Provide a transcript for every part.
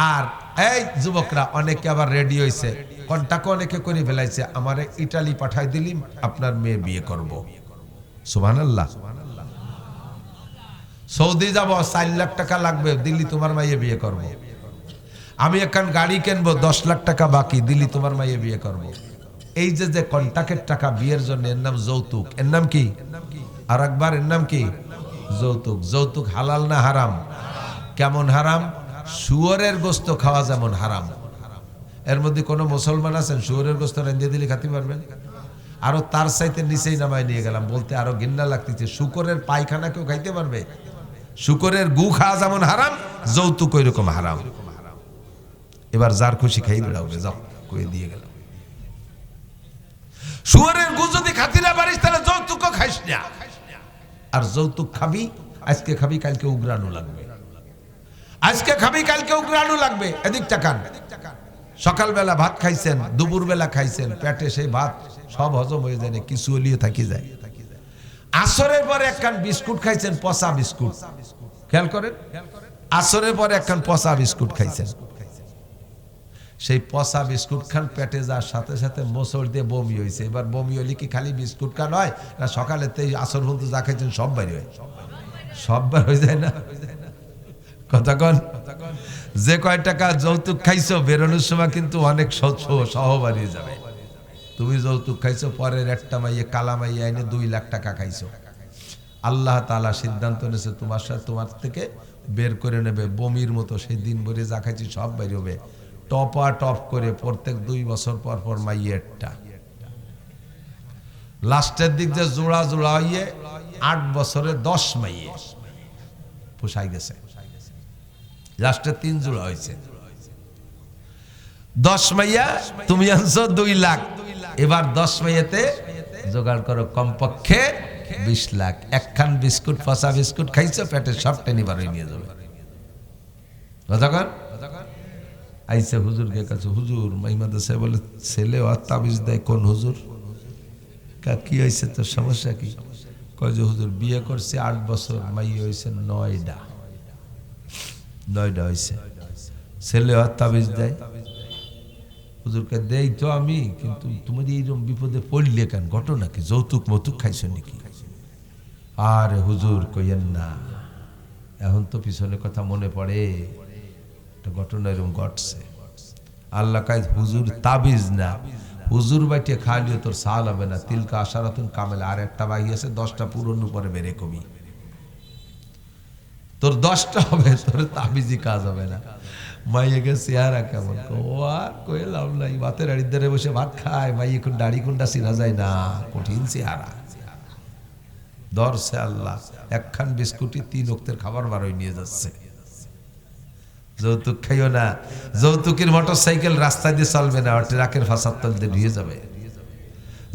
আর এই যুবকরা অনেকে আবার রেডি হয়েছে, কন্টাক্ট অনেকে করে ফেলাইছে, আমারে ইটালি পাঠাই দিলি আপনার মেয়ে বিয়ে করব। সুবহানাল্লাহ। সৌদি যাব 4 লাখ টাকা লাগবে, দিল্লি তোমার মাইয়ে বিয়ে করব। আমি এখন গাড়ি কিনবো 10 লাখ টাকা বাকি, দিল্লি তোমার মাইয়ে বিয়ে করব। এই যে যে কন্টাক্টের টাকা বিয়ের জন্য, এর নাম যৌতুক। এর নাম কি? আর একবার, এর নাম কি? যৌতুক। যৌতুক হালাল না হারাম? কেমন হারাম? শুয়োরের গোস্ত খাওয়া যেমন হারাম। এর মধ্যে কোনো মুসলমান আছেন শুয়োরের গোস্ত রেঁধে দিলে খেতে পারবেন? আরো তার চাইতে নিচেই নামায় নিয়ে গেলাম, বলতে আরো ঘৃণা লাগতেছে। শুকরের পায়খানা কেউ খাইতে পারবে? শুকরের গু খাওয়া যেমন হারাম, যৌতুক ওই রকম হারাম। এবার যার খুশি খাই বেড়াবে, যাও কয়ে দিয়ে গেলাম। শুয়োরের গু যদি খাতি না পারিস তাহলে যৌতুকও খাইস না। আর যৌতুক খাবি, আজকে খাবি কালকে উগরানো লাগবে, আজকে খাবি কালকে উগরানো লাগবে। এদিক টাকান, সকালবেলা ভাত খাইছেন, দুপুরবেলা খাইছেন, পেটে সেই ভাত সব হজম হয়ে যায় না, কিছু হলিয়ে থাকি যায়। আসরের পরে একখান বিস্কুট খাইছেন, পচা বিস্কুট, খেয়াল করেন, আসরের পরে একখান পচা বিস্কুট খাইছেন, সেই পচা বিস্কুট খান পেটে যাওয়ার সাথে সাথে মোচড় দিয়ে বমি হয়েছে। এবার বমি হলে কি খালি বিস্কুট খান হয় না, সকালেতে আসর পর্যন্ত যা খাইছেন সব বাইরে হয়? সব বার হয়ে যায় না? কথা কন। যে কয় টাকা যৌতুক খাইছো বেরোনোর সময় কিন্তু অনেক সহ বাড়িয়ে যাবে। তুমি যৌতুক খাইছো, পরের একটা মাইয়ে কালা মাইয়ে এনে 2 লাখ টাকা খাইছো। আল্লাহ তাআলা সিদ্ধান্ত নিয়েছে তোমার সাথে, তোমার থেকে বের করে নেবে বমির মতো। সেই দিন ভরে যা খাইছি সব বাইরে হবে, টপা টপ করে প্রত্যেক 2 বছর পর পর মাইয়েরটা। লাস্টের দিক যে জোড়া জোড়া হইয়ে 8 বছরে 10 মাইয়ে পোষাই গেছে। লাস্টে 3 জোড়া হয়েছে, 10 মাইয়া তুমি আনছো 2 লাখ। এবার 10 মাইয়াতে জোগাড় করো কমপক্ষে 20 লাখ। একখান বিস্কুট, পচা বিস্কুট খাইছো, পেটে সব টেনে বার হয়ে নিয়ে যাবে। আইসে হুজুরকে কাছে, হুজুর মাইমাদা সাহেব বলে ছেলে আর তাবিজ দেয়। কোন হুজুর? কি হয়েছে তোর, সমস্যা কি? কয় যে হুজুর বিয়ে করছে 8 বছর, মাইয়া হয়েছে 9টা হয়েছে, ছেলে আর তাবিজ দেয়। হুজুরকে দেই তো আমি, কিন্তু তুমি এইরকম বিপদে পড়লে কেন? ঘটনা কি? যৌতুক মতুক খাইছো নাকি? আরে হুজুর কইয়েন না, এখন তো পিছনে কথা মনে পড়ে, একটা ঘটনা এরকম ঘটছে। আল্লাহ কাজ হুজুর তাবিজ না, হুজুর বাইটে খাইলেও তোর সাল হবে না। তিলকা আশারাতুন কামেলা, আর একটা বাকি আছে, 10টা পূরণ পরে বেড়ে কবি, তোর 10টা হবে, তোর তাবিজি কাজ হবে না। মাইয়ে গে চেহারা কেমন, ও আর কইলাম নাই, ভাতের আড়িদারে বসে ভাত খায়, মাইয়ে কোন দাড়ি কোনটা চিনা যায় না, কঠিন চেহারা। ধরছে আল্লাহ, একখান বিস্কুটি 3 ওয়াক্তের খাবার বারোই নিয়ে যাচ্ছে। যৌতুক খাইও না, যৌতুকের মোটর সাইকেল রাস্তা দিয়ে চলবে না, ট্রাকের ফাঁসার তল দিয়ে নিয়ে যাবে।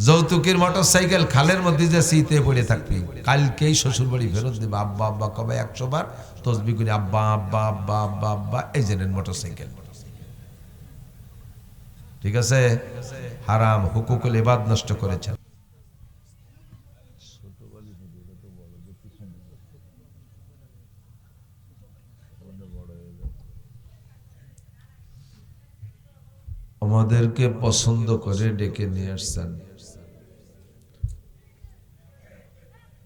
যৌতুকের মোটর সাইকেল খালের মধ্যে যে শীতে পড়ে থাকবি, কালকেই শ্বশুর বাড়ি ফেরত দেবে। আব্বা আব্বা কবে 100 বার তসবি করে আব্বা আব্বা আব্বা আব্বা আব্বা, এই জেনের মোটর সাইকেল। ঠিক আছে? হারাম হুকুকুল ইবাদ নষ্ট করেছেন। আমাদেরকে পছন্দ করে ডেকে নিয়ে আসছেন,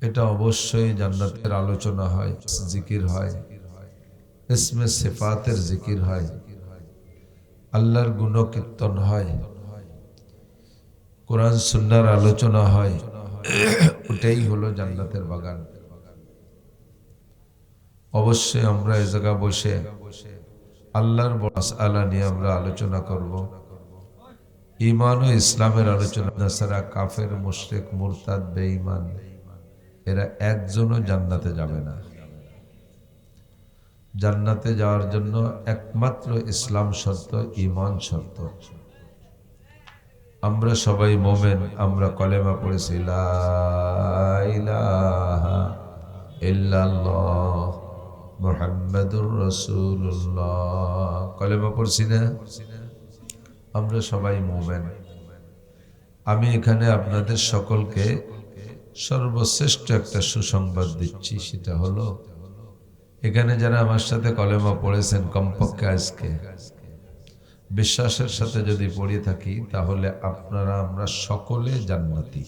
এটা অবশ্যই জান্নাতের আলোচনা হয়, জিকির হয়, ইসমে সিফাতের জিকির হয়, আল্লাহর গুণকীর্তন হয়, কোরআন সুন্নাহর আলোচনা হয়। ওটাই হলো জান্নাতের বাগান। অবশ্যই আমরা এই জায়গা বসে আল্লাহর মাসআলা নিয়ে আমরা আলোচনা করব। ঈমান ও ইসলামের আলোচনা ছাড়া কাফের, মুশরিক, মুরতাদ, বেঈমান এরা একজনও জান্নাতে যাবে না। জান্নাতে যাওয়ার জন্য একমাত্র ইসলাম শর্ত, ঈমান শর্ত। আমরা সবাই মোমেন, আমরা কলেমা পড়েছি লা ইলাহা ইল্লাল্লাহ মুহাম্মাদুর রাসূলুল্লাহ, কলেমা পড়ছি না? আমরা সবাই মোমেন। আমি এখানে আপনাদের সকলকে সর্বশ্রেষ্ঠ একটা সুসংবাদ দিচ্ছি, সেটা হলো এখানে যারা আমার সাথে কলেমা পড়েছেন কমপক্ষে আজকে বিশ্বাসের সাথে যদি পড়ে থাকি তাহলে আপনারা আমরা সকলে জান্নাতি।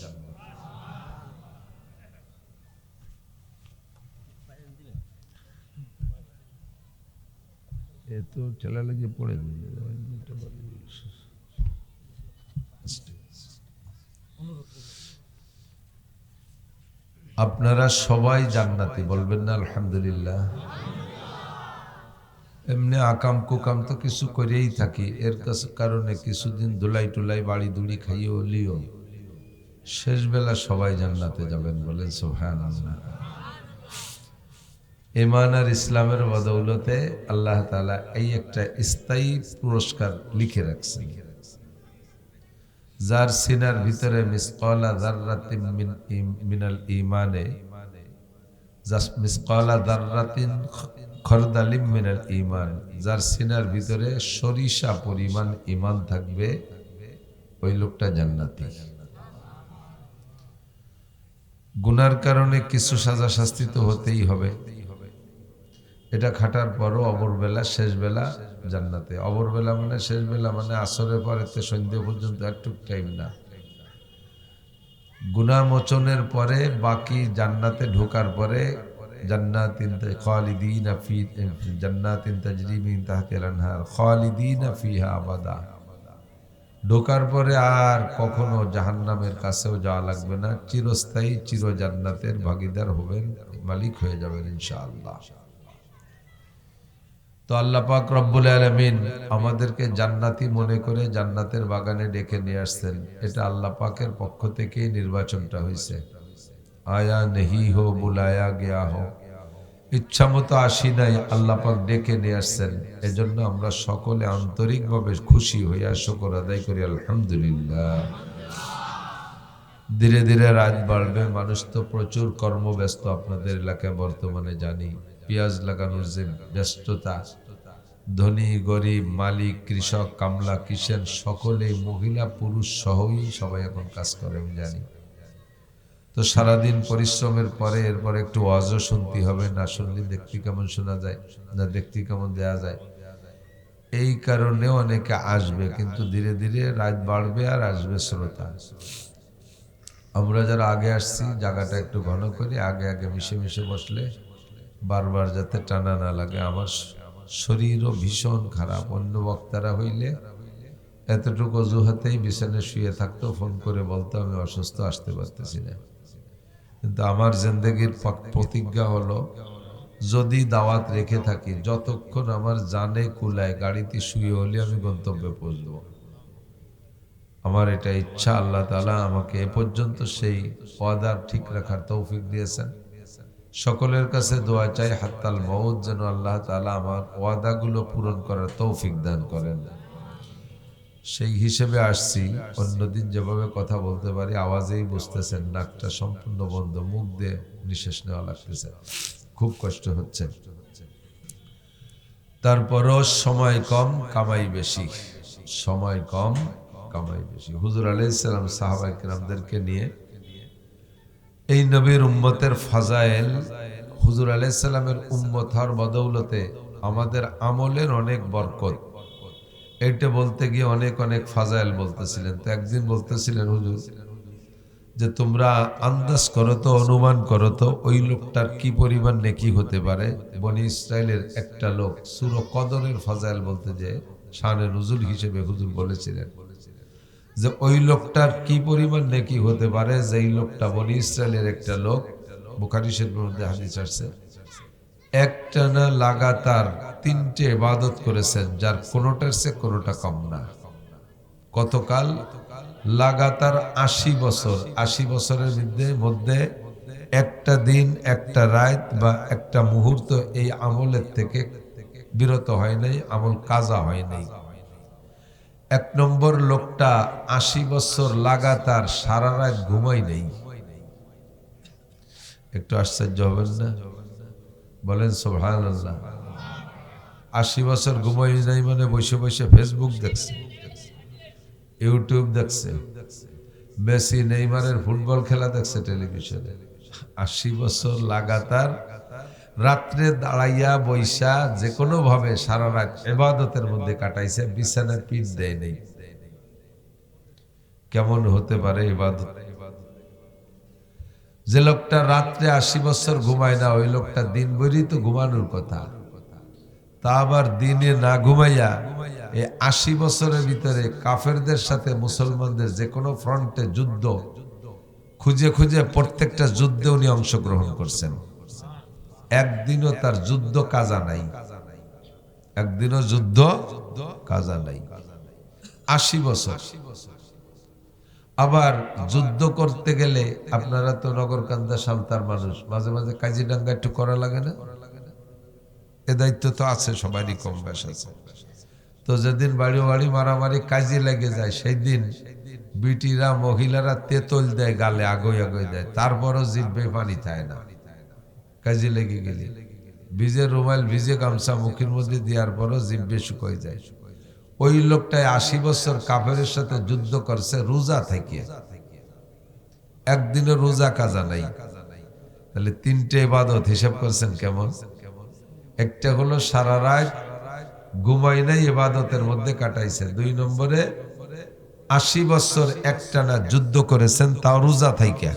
এত ঠেলা লেগে পড়ে আপনারা সবাই জান্নাতি বলবেন না আলহামদুলিল্লাহ। এমনি আকাম কুকাম তো কিছু করেই থাকি, এর কারণে কিছুদিন ধুলাই টুলাই বাড়ি দুড়ি খাইয়ে হলিও শেষ বেলা সবাই জান্নাতে যাবেন বলেন সুবহানাল্লাহ। ঈমান আর ইসলামের বদৌলতে আল্লাহ তাআলা এই একটা স্থায়ী পুরস্কার লিখে রাখছেন। যার সিনার ভিতরে মিসকালা যাররাতিন মিনাল ঈমানে, মিসকালা যাররাতিন খরদালিম মিনাল ঈমান, যার সিনার ভিতরে সরিষা পরিমাণ ঈমান থাকবে ওই লোকটা জান্নাতি। গুনার কারণে কিছু সাজা শাস্তি তো হতেই হবে, এটা খাটার পরও অবরবেলা শেষ বেলা জান্নাতে। অবরবেলা মানে শেষ বেলা মানে আসরের পরে তো সন্ধ্যে পর্যন্ত একটু টাইম না। গুনাহ মোচনের পরে বাকি জান্নাতে ঢোকার পরে জান্নাতিন খালিদিনা ফি জান্নাতিন তাজরি মিন তাহতিল আনহার খালিদিনা ফিহা আবাদা। ঢোকার পরে আর কখনো জাহান্নামের কাছেও যাওয়া লাগবে না, চিরস্থায়ী চির জান্নাতের ভাগীদার হবেন, মালিক হয়ে যাবেন ইনশাআল্লাহ। তো আল্লাহ পাক রব্বুল আলামিন আমাদেরকে জান্নাতি মনে করে জান্নাতের বাগানে ডেকে নিয়ে আসছেন। এটা আল্লাহ পাকের পক্ষ থেকেই নির্বাচনটা হয়েছে। আয়া নেহি হো বুলায়া গয়া হো, ইচ্ছা মতো আসি নাই, আল্লাহ পাক ডেকে নিয়ে আসছেন। এজন্য আমরা সকলে আন্তরিকভাবে খুশি হইয়া শুকর আদায় করি আলহামদুলিল্লাহ। ধীরে ধীরে রাত বাড়বে, মানুষ তো প্রচুর কর্মব্যস্ত আপনাদের এলাকায় বর্তমানে জানি। পেঁয়াজ লাগানোর যে ব্যস্ততা, ধনী গরিব মালিক কৃষক কামলা কিষেন সকলেই মহিলা পুরুষ সহই সবাই এখন কাজ করে আমি জানি। তো সারাদিন পরিশ্রমের পরে এরপর একটু ওয়াজও শুনতে হবে, না শুনলে দেখতে কেমন শোনা যায়, না দেখতে কেমন দেয়া যায়। এই কারণে অনেকে আসবে, কিন্তু ধীরে ধীরে রাত বাড়বে আর আসবে শ্রোতা। আমরা যারা আগে আসছি জায়গাটা একটু ঘন করি, আগে আগে মিশে মিশে বসলে বারবার যাতে টানা না লাগে। আমার শরীরও ভীষণ খারাপ, অন্য বক্তারা হইলে এতটুকু অজুহাতেই বিছানায় শুয়ে থাকতো, ফোন করে বলতো আমি অসুস্থ, আসতে পারতেছি না। কিন্তু আমার জিন্দেগির প্রতিজ্ঞা হলো, যদি দাওয়াত রেখে থাকি যতক্ষণ আমার জানে কুলায় গাড়িতে শুয়ে হলে আমি গন্তব্যে পৌঁছবো। আমার এটা ইচ্ছা, আল্লাহ তাআলা আমাকে এ পর্যন্ত সেই ওয়াদা ঠিক রাখার তৌফিক দিয়েছেন। সকলের কাছে দোয়া চাই হাত্তাল মউত যেন আল্লাহ তাআলা আমার ওয়াদাগুলো পূরণ করার তৌফিক দান করেন। সেই হিসেবে আসছি। অন্যদিন যেভাবে কথা বলতে পারি আওয়াজেই বুঝতেছেন নাকটা সম্পূর্ণ বন্ধ, মুখ দিয়ে নিঃশ্বাস নেওয়া লাগতেছে, খুব কষ্ট হচ্ছে। তারপরও সময় কম কামাই বেশি, সময় কম কামাই বেশি। হুজুর আলাইহিস সালাম সাহাবায়ে কেরামদেরকে নিয়ে এই নবীর উম্মতের ফাজাইল, হুজুর আলাইহিস সালামের উম্মত হওয়ার বদৌলতে আমাদের আমলের অনেক বরকত, এটা বলতে গিয়ে অনেক অনেক ফাজাইল বলতেছিলেন। তো একদিন বলতেছিলেন হুজুর যে তোমরা আন্দাজ করো তো, অনুমান করো তো ওই লোকটার কি পরিমাণ নেকি হতে পারে। বনি ইসরাইলের একটা লোক সূরা কদরের ফাজাইল বলতে যে শানে নুজুল হিসেবে হুজুর বলেছিলেন যে ওই লোকটার কি পরিমাণ নেকি হতে পারে, যেই লোকটা বনি ইসরাইলের একটা লোক, বুখারী শরীফের মধ্যে হাদিস আসছে, একটানা লাগাতার 3টে ইবাদত করেছেন, যার কোনোটার চেয়ে কোনোটা কম না। কতকাল? লাগাতার 80 বছর। 80 বছরের মধ্যে একটা দিন, একটা রাত বা একটা মুহূর্ত এই আমলের থেকে বিরত হয় নাই, আমল কাজা হয় নাই। 1 নম্বর লোকটা 80 বছর লাগাতার সারা রাত ঘুমাই নেই। একটু আশ্চর্য হবেন না? বলেন সুবহানাল্লাহ। 80 বছর ঘুমাই নাই মানে বসে বসে ফেসবুক দেখছে, ইউটিউব দেখছে, মেসি নেইমারের ফুটবল খেলা দেখছে টেলিভিশনে। 80 বছর লাগাতার রাত্রে দাঁড়াইয়া বৈশা যে কোনো ভাবে সারা রাত ইবাদতের মধ্যে কাটাইছে, বিছানায় পিঠ দেয় নেই। কেমন হতে পারে ইবাদত? যে লোকটা রাত্রে 80 বছর ঘুমায় না, ওই লোকটা দিন ভরই তো ঘুমানোর কথা। তা আবার দিনে না ঘুমাইয়া এই 80 বছরের ভিতরে কাফেরদের সাথে মুসলমানদের যে কোনো ফ্রন্টে যুদ্ধ খুঁজে খুঁজে প্রত্যেকটা যুদ্ধে উনি অংশগ্রহণ করছেন। একদিনও তার যুদ্ধ কাজা নাই, একদিনও যুদ্ধ কাজা নাই। 80 বছর। আবার যুদ্ধ করতে গেলে আপনারা তো নগরকান্দা সালতার মানুষ, মাঝে মাঝে কাজিডাঙ্গা একটু করা লাগে না? এ দায়িত্ব তো আছে সবারই, কম বেশ আছে। তো যেদিন বাড়ি বাড়ি মারামারি কাজে লেগে যায়, সেই দিন বিটিরা মহিলারা তেতল দেয় গালে, আগই আগই দেয়, তারপরও জিভে পানি থাকে না। কাজে লেগে গেলে ভিজে রুমাল ভিজে গামছা মুখের মধ্যে দেওয়ার পরও জিভে শুকিয়ে যায়। ওই লোকটায় 80 বছর কাফেরের সাথে যুদ্ধ করছে রোজা থেকে, একদিনও রোজা কাজা নাই। তাহলে 3টে ইবাদত হিসাব করছেন কেমন? একটা হলো সারা রাত ঘুমাই নাই, ইবাদতের মধ্যে কাটাইছে। 2 নম্বরে 80 বছর একটানা যুদ্ধ করেছেন, তাও রোজা থেকে।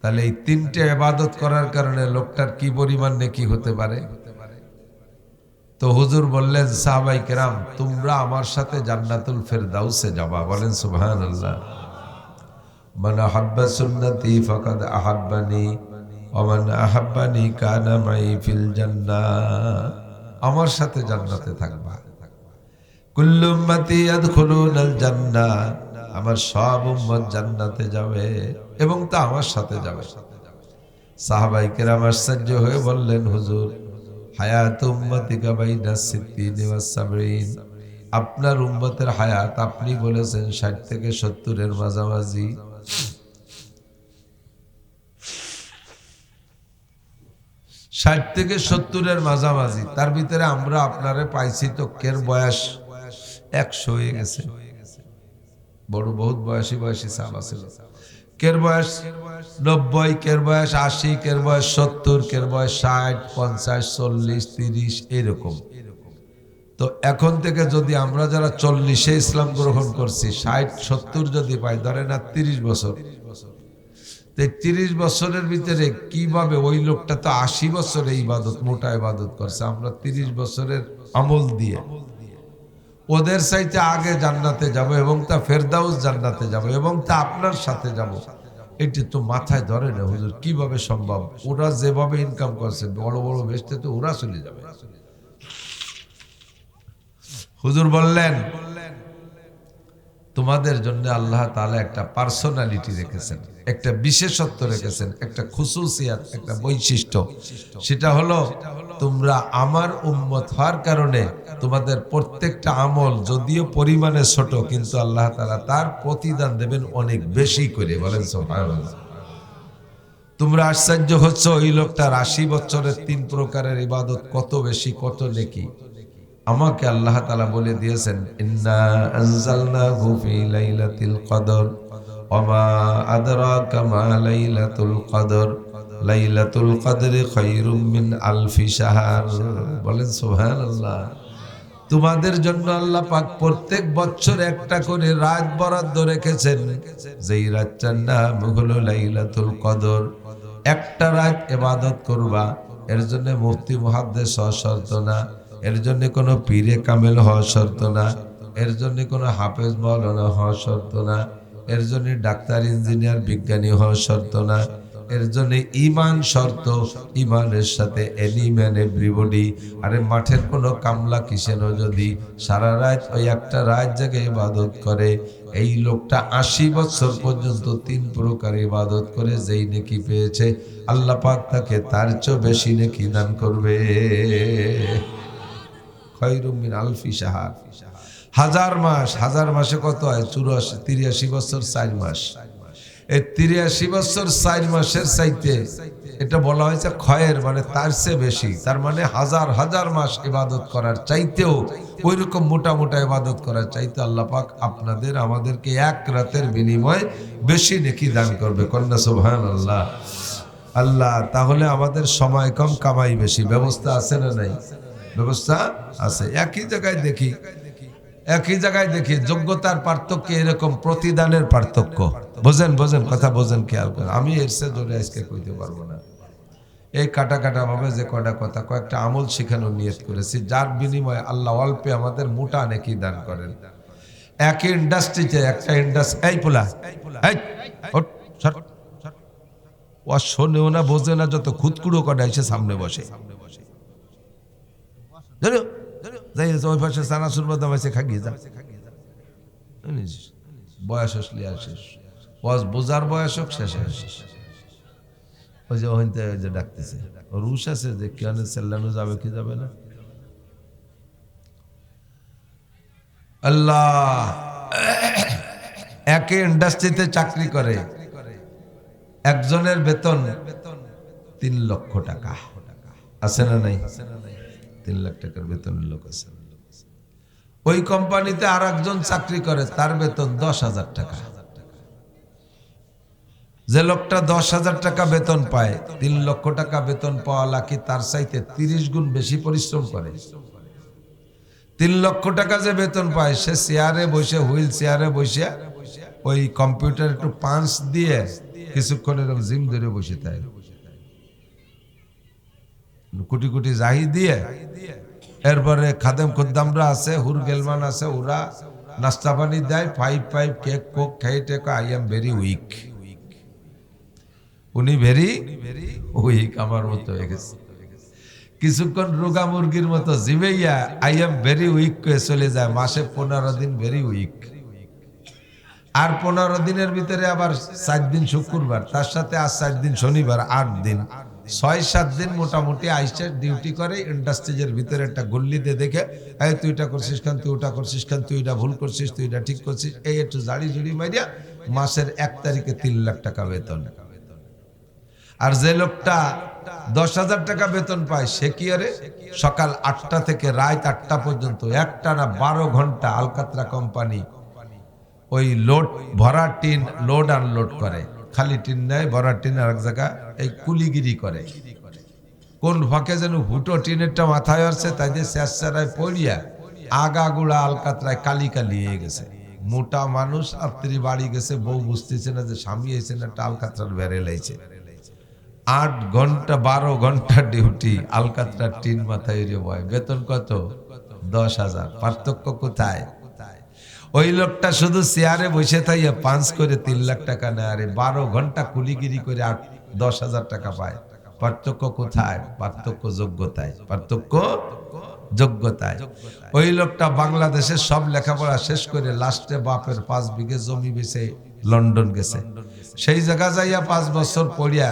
তাহলে এই 3টে ইবাদত করার কারণে লোকটার কি পরিমাণ নেকি হতে পারে? তো হুজুর বললেন, সাহাবায়ে কেরাম তোমরা আমার সাথে জান্নাতুল ফেরদাউসে যাবা। বলেন সুবহানাল্লাহ। মান আহাব্বা সুন্নতি ফাকাদ আহাব্বানি ওয়া মান আহাব্বানি কানা মাই ফিল জান্নাহ। আমার সাথে জান্নাতে থাকবা। কুল্লু উম্মতি ইয়াদখুলুনাল জান্নাহ, আমার সব উম্মত জান্নাতে যাবে এবং তা আমার সাথে যাবে। সাহাবায়ে কেরাম আশ্চর্য হয়ে বললেন, হুজুর হায়াত উম্মতিকা বাইনা সিত্তিন ওয়া সাবঈন, আপনার উম্মতের হায়াত আপনি বলেছেন 60 থেকে 70 এর মাঝামাঝি। 60 থেকে 70 এর মাঝামাঝি, তার ভিতরে আমরা আপনারে পাইছি তো কের বয়স 100 হয়ে গেছে। বড় বহুত বয়সী সাহাবা ছিল। কের বয়স 90, কের বয়স 80, কের বয়স 70, কের বয়স 60, 50, 40, 30 এরকম। তো এখন থেকে যদি আমরা যারা 40-এ ইসলাম গ্রহণ করছি, 60, 70 যদি পাই, ধরে না 30 বছর, 30 বছরের ভিতরে কিভাবে ওই লোকটা তো 80 বছরে ইবাদত, মোটা ইবাদত করছে, আমরা 30 বছরের আমল দিয়ে ওদের চাইতে আগে জান্নাতে যাব এবং তা ফেরদাউস জান্নাতে যাব এবং তা আপনার সাথে যাব। এটি তো মাথায় ধরে না হুজুর, কিভাবে সম্ভব? ওরা যেভাবে ইনকাম করছে বড় বড় বেচতে, তো ওরা চলে যাবে। হুজুর বললেন, তোমাদের জন্য আল্লাহ তাআলা একটা পার্সোনালিটি রেখেছেন, একটা বিশেষত্ব রেখেছেন, একটা খুসুসিয়াত, একটা বৈশিষ্ট্য। সেটা হলো তোমরা আমার উম্মত হওয়ার কারণে তোমাদের প্রত্যেকটা আমল যদিও পরিমাণে ছোট, কিন্তু আল্লাহ তাআলা তার প্রতিদান দেবেন অনেক বেশি করে। বলেন সুবহানাল্লাহ। তোমরা আশ্চর্য হচ্ছ, ওই লোকটার 80 বছরের 3 প্রকারের ইবাদত কত বেশি, কত নেকি। আমাকে আল্লাহ তাআলা বলে দিয়েছেন, ইন্না আনজালনাহু ফি লাইলাতিল কদর ওয়া মা আদরাকা মা লাইলাতুল কদর লাইলাতুল কদরি খায়রুম মিন আলফি শাহর। বলেন সুবহানাল্লাহ। তোমাদের জন্য আল্লাহ পাক প্রত্যেক বছর একটা করে রাত বরাদ্দ রেখেছেন, যেই রাতটার নাম হলো লাইলাতুল কদর। একটা রাত ইবাদত করবা, এর জন্য মুফতি মুহাদ্দিস হওয়া শর্ত না, এর জন্য কোনো পীরে কামেল হওয়া শর্ত না, এর জন্য কোনো হাফেজ মাওলানা হওয়া শর্ত না, এর জন্য ডাক্তার ইঞ্জিনিয়ার বিজ্ঞানী হওয়া শর্ত না, এর জন্য ঈমান শর্ত। ঈমানের সাথে এনি ম্যান এভরিবডি। আরে মাঠের কোনো কামলা কিসেন যদি সারা রাত ওই একটা রাত জেগে ইবাদত করে, এই লোকটা 80 বছর পর্যন্ত 3 প্রকার ইবাদত করে যেই নেকি পেয়েছে, আল্লাহ পাক তাকে তার চেয়ে বেশি নেকি দান করবে। খায়রুম মিন আলফি শাহর। 1000 মাস, 1000 মাসে কত হয়? 83 বছর 4 মাস। এই 83 বছর 4 মাসের চাইতে এটা বলা হয়েছে খয়ের, মানে তার চেয়ে বেশি। তার মানে হাজার হাজার মাস ইবাদত করার চাইতেও, ওই রকম মোটা মোটা ইবাদত করার চাইতে আল্লাহ পাক আপনাদের আমাদেরকে এক রাতের বিনিময়ে বেশি নেকি দান করবে। কন্যা সুবহানাল্লাহ। আল্লাহ, তাহলে আমাদের সময় কম, কামাই বেশি, ব্যবস্থা আছে না নাই? ব্যবস্থা আছে। একই জায়গায় দেখি যোগ্যতার পার্থক্য, এরকম প্রতিদানের পার্থক্য। বোঝেন কথা বোঝেন, খেয়াল করেন। আমি এর চেয়ে জোরে আজকে কইতে পারবো না। এই কাটা ভাবে যে কয়টা কথা, কয়েকটা আমল শিখানোর নিয়ত করেছি, যার বিনিময়ে আল্লাহ অল্পে আমাদের মোটা নেকি দান করেন। একই ইন্ডাস্ট্রিতে একটা এই পোলা, ও শোনেও না, বোঝে না, যত খুদকুড়ো কটা এসে সামনে বসে, ওই পাশে চানাচুর বাদাম আছে, খাগিয়ে যা। বয়স আসলে আসিস, বোঝার বয়স হোক, শেষে আসিস। ওই যে ওইতে ওই যে ডাকতেছে, রুশ আছে যে কেন চেল্লানো যাবে কি যাবে না। আল্লাহ, একই ইন্ডাস্ট্রিতে চাকরি করে, একজনের বেতন 3 লক্ষ টাকা, আছে না নাই? 3 লাখ টাকার বেতনের লোক আছে। ওই কোম্পানিতে আর একজন চাকরি করে, তার বেতন 10,000 টাকা। যে লোকটা 10,000 টাকা বেতন পায়, 3 লক্ষ টাকা বেতন পাওয়া লাকি তার চাইতে 30 গুণ বেশি পরিশ্রম করে। 3 লক্ষ টাকা যে বেতন পায়, সে চেয়ারে বসে, হুইল চেয়ারে বসে, ওই কম্পিউটার একটু পাঞ্চ দিয়ে কিছুক্ষণ এরকম জিম ধরে বসে থাকে, কোটি জাহি দিয়ে। এরপরে খাদেম খুদ্দামরা আছে, হুর গেলমান আছে, ওরা নাস্তা পানি দেয়, পাইপ কেক কোক খাই টেকা। আই এম ভেরি উইক, উনি ভেরি উইক, আমার মতো হয়ে গেছে। কিছুক্ষণ রোগা মুরগির মতো জিবেইয়া আই এম ভেরি উইক করে চলে যায়। মাসে 15 দিন ভেরি উইক, আর 15 দিনের ভিতরে আবার 4 দিন শুক্রবার, তার সাথে আর 4 দিন শনিবার, 8 দিন, 6-7 দিন মোটামুটি আইসে ডিউটি করে। ইন্ডাস্ট্রিজের ভিতরে একটা গল্লি দিয়ে দেখে, এই তুই এটা করছিস কেন, তুই ওটা করছিস কেন, তুই এটা ভুল করছিস, তুই এটা ঠিক করছিস, এই একটু জাড়ি জুড়ি মারিয়া মাসের 1 তারিখে 3 লাখ টাকা বেতন। আর যে লোকটা 10,000 টাকা বেতন পায়, সে কি আরে সকাল 8টা থেকে রাত 8টা পর্যন্ত একটানা 12 ঘন্টা আলকাতরা কোম্পানি ওই লোড ভরা টিন লোড আনলোড করে। খালি টিন নেয়, ভরা টিন আর এক জায়গা এই কুলিগিরি করে। কোন ফাঁকে যেন হুটো টিনেরটা মাথায় আসছে, তাই যে শেষরায় পড়িয়া আগাগুড়া আলকাতরায় কালি হয়ে গেছে। মোটা মানুষ, রাত্রি বাড়ি গেছে, বউ বুঝতেছে না যে স্বামী এসে না, একটা আলকাতরার বেড়ে লাইছে। 8 ঘন্টা 12 ঘন্টা ডিউটি, আলকাতরা টিন মাথায় বয়, বেতন কত? 10,000। পার্থক্য কোথায়? ওই লোকটা শুধু চেয়ারে বসে থাইয়া পাঞ্চ করে 3 লাখ টাকা নেয়, আরে 12 ঘন্টা কুলিগিরি করে 10,000 টাকা পায়। পার্থক্য কোথায়? পার্থক্য যোগ্যতায়, পার্থক্য যোগ্যতায়। ওই লোকটা বাংলাদেশে সব লেখাপড়া শেষ করে লাস্টে বাপের 5 বিঘে জমি বেচে লন্ডন গেছে। সেই জায়গা যাইয়া 5 বছর পড়িয়া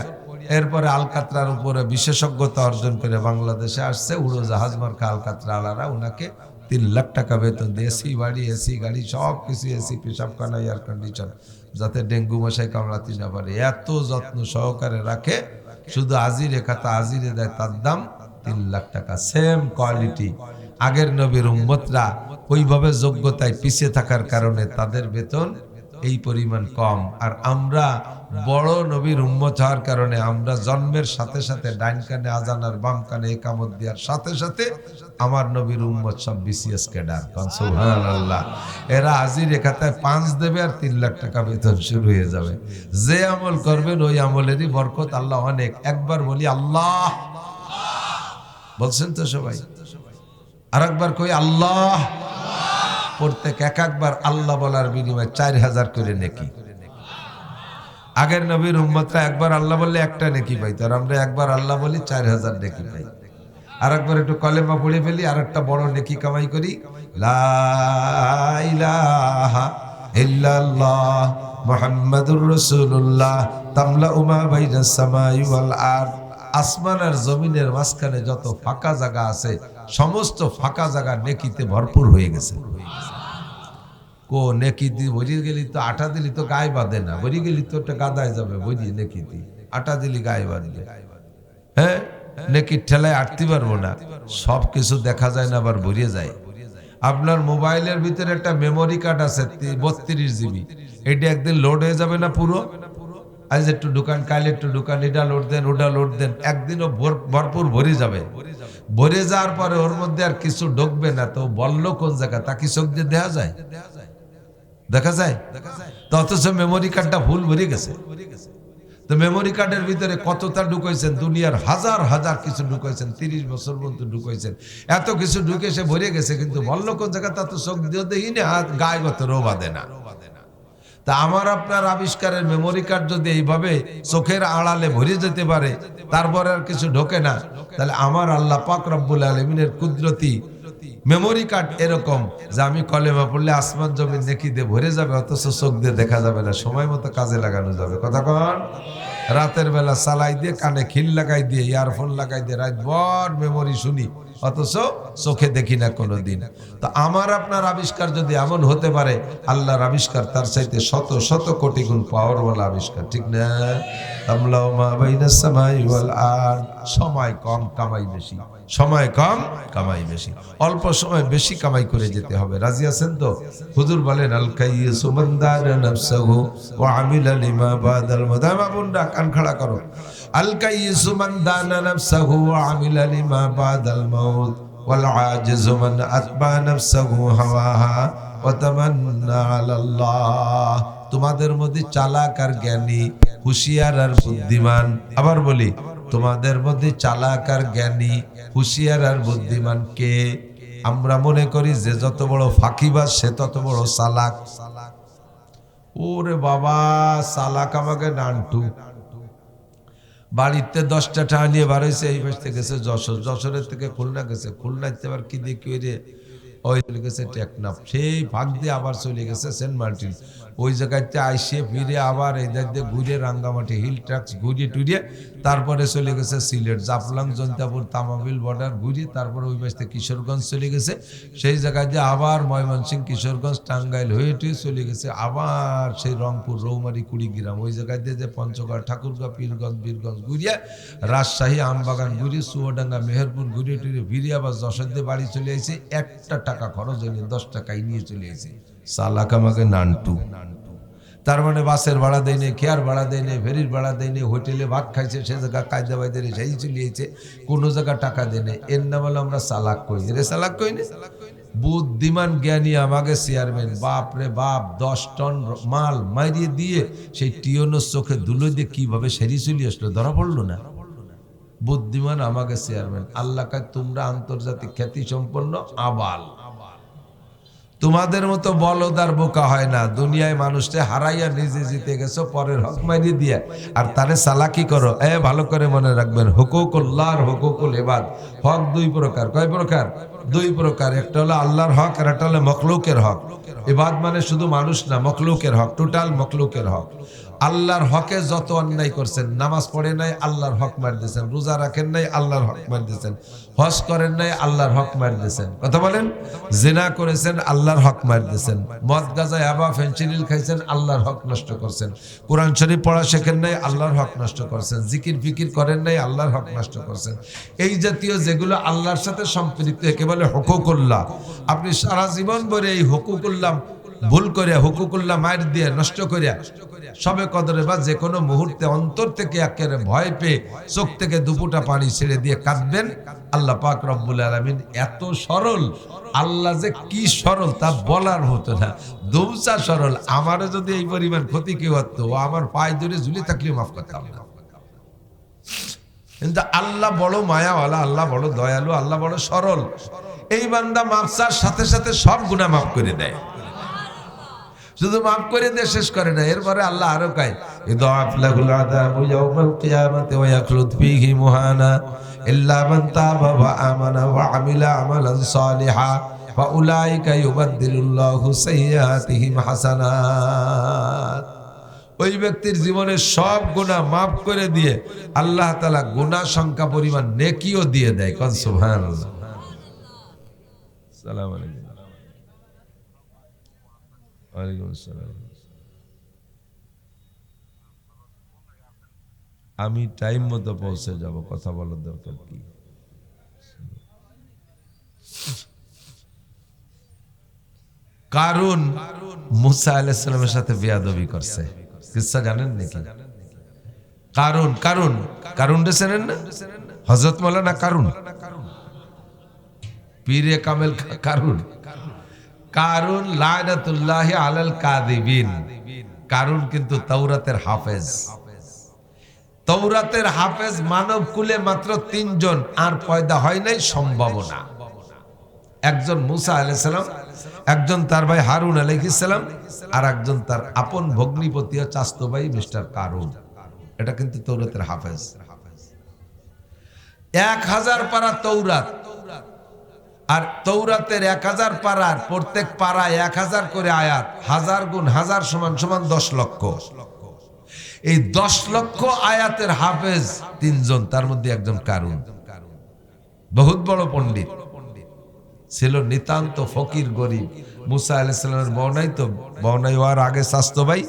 এরপরে আলকাতরার উপরে বিশেষজ্ঞতা অর্জন করে বাংলাদেশে আসছে। উড়োজাহাজ মার্কা আলকাতরা আলারা উনাকে 3 লাখ টাকা বেতন দিয়ে, এসি বাড়ি, এসি গাড়ি, সব কিছু, এসি, পেশাবখানা, এয়ার কন্ডিশন, যাতে ডেঙ্গু মশাই কামড়াতে না পারে, এত যত্ন সহকারে রাখে। শুধু আজিরে খাতা আজিরে দেয়, তার দাম 3 লাখ টাকা। Same quality. আগের নবীর উম্মতরা ওইভাবে যোগ্যতায় পিছিয়ে থাকার কারণে তাদের বেতন এই পরিমাণ কম। আর আমরা বড় নবীর উম্মত হওয়ার কারণে আমরা জন্মের সাথে সাথে ডাইন কানে আজান আর বাম কানে একামত দেওয়ার সাথে সাথে আমার নবীর উম্মত সব বিসিএস ক্যাডার। সুবহানাল্লাহ। এরা হাজির খাতায় 5 দেবে আর 3 লাখ টাকা বেতন শুরু হয়ে যাবে। যে আমল করবেন ওই আমলেরই বরকত আল্লাহ অনেক। একবার বলি আল্লাহ, বলছেন তো সবাই? আর একবার কই আল্লাহ। প্রত্যেক একবার আল্লাহ বলার বিনিময়ে 4,000 করে নেকি। আগের নবীর উম্মতরা একবার আল্লাহ বললে একটা নেকি পাইতো, আর আমরা একবার আল্লাহ বলি 4,000 নেকি পাই। আর একবার একটু কলেমা পড়ে ফেলি, আর একটা বড় নেকি কামাই করি। লা ইলাহা ইল্লাল্লাহ মুহাম্মাদুর রাসূলুল্লাহ তামলাউ মা বাইনাস সামাই ওয়াল আরদ। আসমান আর জমিনের মাঝখানে যত ফাঁকা জায়গা আছে, সমস্ত ফাঁকা জায়গা নেকিতে ভরপুর হয়ে গেছে। কো নেকি দি বড়ি গেলি তো আটা দিলি তো গায়ে বাঁধে না, বড়ি গেলি তো একটা গাদায় যাবে, বুঝি নেকি দি আটা দিলি গায়ে বাঁধবে। হ্যাঁ, নেকির ঠেলায় আটতে পারবো না। সব কিছু দেখা যায় না, আবার ভরিয়ে যায়। আপনার মোবাইলের ভিতরে একটা মেমোরি কার্ড আছে 32 জিবি, এটা একদিন লোড হয়ে যাবে না পুরো? আজ একটু ঢুকান, কাল একটু ঢুকান, এটা লোড দেন, ওটা লোড দেন, একদিনও ভরপুর ভরে যাবে। ভরে যাওয়ার পরে ওর মধ্যে আর কিছু ঢুকবে না, তো বললো কোন জায়গা তা কি চোখ দিয়ে দেখা যায়? দেখা যায়? তো অথচ মেমোরি কার্ডটা ভুল ভরে গেছে। তো মেমোরি কার্ডের ভিতরে কতটা ঢুকাইছেন, দুনিয়ার হাজার হাজার কিছু ঢুকাইছেন, 30 বছর পর্যন্ত ঢুকাইছেন, এত কিছু ঢুকে সে ভরে গেছে, কিন্তু বললো কোন জায়গা তা তো চোখ দিয়ে দেখি না, হাত গায়ে গত রোবা দেয় না। তা আমার আপনার আবিষ্কারের মেমোরি কার্ড যদি এইভাবে চোখের আড়ালে ভরে যেতে পারে, তারপরে আর কিছু ঢোকে না, তাহলে আমার আল্লাহ পাক রব্বুল আলামিনের কুদরতি মেমোরি কার্ড এরকম যে আমি কলেমা পড়লে আসমান জমিন নেকি দিয়ে ভরে যাবে, অথচ চোখ দিয়ে দেখা যাবে না, সময় মতো কাজে লাগানো যাবে। কথা কন, রাতের বেলা চালাই দিয়ে কানে খিল লাগাই দিয়ে ইয়ারফোন লাগাই দিয়ে রাত ভর মেমোরি শুনি, অথচ চোখে দেখি না কোনোদিন। তো আমার আপনার আবিষ্কার যদি এমন হতে পারে, আল্লাহর আবিষ্কার তার চাইতে শত শত কোটি গুণ পাওয়ারওয়ালা আবিষ্কার, ঠিক না? আমলাউ মা বাইনাস সামাই ওয়াল আরদ। সময় কম কামাই বেশি, সময় কম কামাই বেশি, অল্প সময় বেশি কামাই করে যেতে হবে। রাজি আছেন তো? হুজুর বলেন আল কাইয়িসু মান দারা নাফসাহু ওয়া আমিলা লিমা বাদাল মাউত। বাবুরা কান খাড়া করো। আল কাইয়িসু মান দানা নাফসাহু ওয়া আমিলা লিমা বাদাল মাউত ওয়াল আজিজু মান আতবা নাফসাহু হাওয়াহা ওয়া তামান্না আলাল্লাহ। তোমাদের মধ্যে চালাক আর জ্ঞানী, হুঁশিয়ার আর বুদ্ধিমান, আবার বলি তোমাদের মধ্যে চালাক আর জ্ঞানী, হুঁশিয়ার আর বুদ্ধিমান কে? আমরা মনে করি যে যত বড় ফাঁকিবাজ সে তত বড় চালাক। ওরে বাবা, চালাক আমাকে নানটু। বাড়িতে 10টা টাকা নিয়ে বার হয়েছে, এই পাশ থেকে গেছে যশোর, যশোরের থেকে খুলনা গেছে, খুলনাতে আবার কি দিয়ে কি রে ওই চলে গেছে টেকনাফ, সেই ভাগ দিয়ে আবার চলে গেছে সেন্ট মার্টিন, ওই জায়গাতে আইসে ফিরে আবার এই দিক দিয়ে ঘুরে রাঙ্গামাটি হিল ট্রাক্স ঘুরিয়ে টুরিয়ে তারপরে চলে গেছে সিলেট, জাফলং, জৈন্তাপুর, তামাবিল বর্ডার ঘুরিয়ে তারপরে ওই পাশে কিশোরগঞ্জ চলে গেছে, সেই জায়গায় দিয়ে আবার ময়মনসিংহ, কিশোরগঞ্জ, টাঙ্গাইল হয়ে টুয়ে চলে গেছে আবার সেই রংপুর, রৌমারি, কুড়িগ্রাম, ওই জায়গায় দিয়ে যে পঞ্চগড়, ঠাকুরগাঁও, পীরগঞ্জ, বীরগঞ্জ ঘুরিয়ে রাজশাহী, আমবাগান ঘুরিয়ে চুয়াডাঙ্গা, মেহেরপুর ঘুরিয়ে টুরিয়ে ফিরে আবার যশোর দিয়ে বাড়ি চলে আসে। একটা টাকা খরচ হয়নি, 10 টাকায় নিয়ে চলে আসে। চালাক আমাকে নানটু। তার মানে বাসের ভাড়া দেয় নেই, খেয়ার ভাড়া দেয় নেই, ফেরির ভাড়া দেয় নেই, হোটেলে ভাত খাইছে সে জায়গা কায়দা বাইদের সেই চলিয়েছে, কোনো জায়গা টাকা দেয় নেই। এর নাম হলো আমরা চালাক কই রে, চালাক কই না। বুদ্ধিমান জ্ঞানী আমাকে চেয়ারম্যান, বাপ রে বাপ, 10 টন মাল মারিয়ে দিয়ে সেই টিয়নোর চোখে ধুলো দিয়ে কিভাবে সেরি চলে আসলো, ধরা পড়লো না। বুদ্ধিমান আমাকে চেয়ারম্যান। আল্লাহ কাজ তোমরা আন্তর্জাতিক খ্যাতি সম্পন্ন আবাল, তোমাদের মতো বলদার বোকা হয় না। দুনিয়ায় মানুষকে হারাইয়া নিজে জিতে গেছো পরের হক মাইরি দিয়ে, আর তারে চালাকি করো। ভালো করে মনে রাখবেন, হুকুকুল্লাহ আর হুকুকুল ইবাদ। হক 2 প্রকার। কয় প্রকার? 2 প্রকার। একটা হলো আল্লাহর হক আর একটা হলো মখলুকের হক। ইবাদ মানে শুধু মানুষ না, মখলুকের হক, টোটাল মখলুকের হক। আল্লাহর হকে যত অন্যায় করছেন, নামাজ পড়ে নাই আল্লাহর হক মার দিয়েছেন, রোজা রাখেন নাই আল্লাহর হক মার দিয়েছেন, হজ করেন নাই আল্লাহর হক মার দিয়েছেন, কথা বলেন, জিনা করেছেন আল্লাহর হক মার দিয়েছেন, মদ গাঁজা ইয়াবা ফেনসিডিল খাইছেন আল্লাহর হক নষ্ট করছেন, কোরআন শরীফ পড়া শেখেন নাই আল্লাহর হক নষ্ট করছেন, জিকির ফিকির করেন নাই আল্লাহর হক নষ্ট করছেন। এই জাতীয় যেগুলো আল্লাহর সাথে সম্পৃক্ত একে বলে হুকুকুল্লাহ। আপনি সারা জীবন ভরে এই হুকুকুল্লাহ ভুল করে, হুকুকুল্লাহ মার দিয়ে নষ্ট করিয়া সবে কদরে বা যে কোনো মুহূর্তে অন্তর থেকে একেবারে ভয় পেয়ে চোখ থেকে দুপুটা পানি ছেড়ে দিয়ে কাঁদবেন, আল্লাহ পাক রব্বুল আলামিন এত সরল, আল্লাহ যে কি সরল তা বলার হতো না, দৌচা সরল। আমারও যদি এই পরিমাণ ক্ষতি কেউ হতো, আমার পায়ে ধরে ঝুলে থাকলেও মাফ করতাম না। কিন্তু আল্লাহ বড় মায়াওয়ালা, আল্লাহ বড় দয়ালু, আল্লাহ বড় সরল। এই বান্দা মাফ চার সাথে সাথে সব গুনাহ মাফ করে দেয়। শুধু মাফ করে দিয়ে শেষ করে না, এরপরে আল্লাহ আরো কয় ইদাফ লাহুল আযাবু ইয়াওমাল কিয়ামাতি ওয়া ইয়াখলুদ ফীহি মুহানা ইল্লা মান তাবা ওয়া আমানা ওয়া আমিলা আমালান সালিহা ফা উলাইকা ইউবাদদিলুল্লাহু সাইয়্যাতিহিম হাসানাত। ওই ব্যক্তির জীবনের সব গুনাহ মাফ করে দিয়ে আল্লাহ তাআলা গুনাহ সংখ্যা পরিমাণ নেকিও দিয়ে দেয়। কোন সুবহানাল্লাহ। আসসালামু আলাইকুম। ওয়ালাইকুম আসসালাম। আমি টাইম মতো পৌঁছে যাব, কথা বলার দরকার কি? কারণ মুসা আলাইহিস সালামের সাথে বেয়াদবি করছে, কিসসা জানেন নাকি? কারুন কারুন কারুন চেনেন না? হযরত মাওলানা কারুন, পীরে কামেল কারুন। কারুন লানাতুল্লাহি আলাল কাযিবিন। কারুন কিন্তু তাওরাতের হাফেজ। তাওরাতের হাফেজ মানব কুলে মাত্র 3 জন, আর পয়দা হয় নাই সম্ভাবনা। একজন মুসা আলাইহিস সালাম, একজন তার ভাই হারুন আলাইহিস সালাম, আর একজন তার আপন ভগ্নিপতি ও চাচতো ভাই মিস্টার কারুন। এটা কিন্তু তাওরাতের হাফেজ। 1000 পারা তাওরাত, আর তাওরাতের 1000 পারার প্রত্যেক পারায় 1000 করে আয়াত, 1000 গুণ 1000 সমান সমান 10 লক্ষ। এই 10 লক্ষ আয়াতের হাফেজ 3 জন, তার মধ্যে একজন কারুন। বহুত বড় পণ্ডিত ছিল, নিতান্ত ফকির গরিব। মুসা আলাইহিস সালামের বউনাই তো, বউনাই হওয়ার আগে স্বাস্থ্য ভাই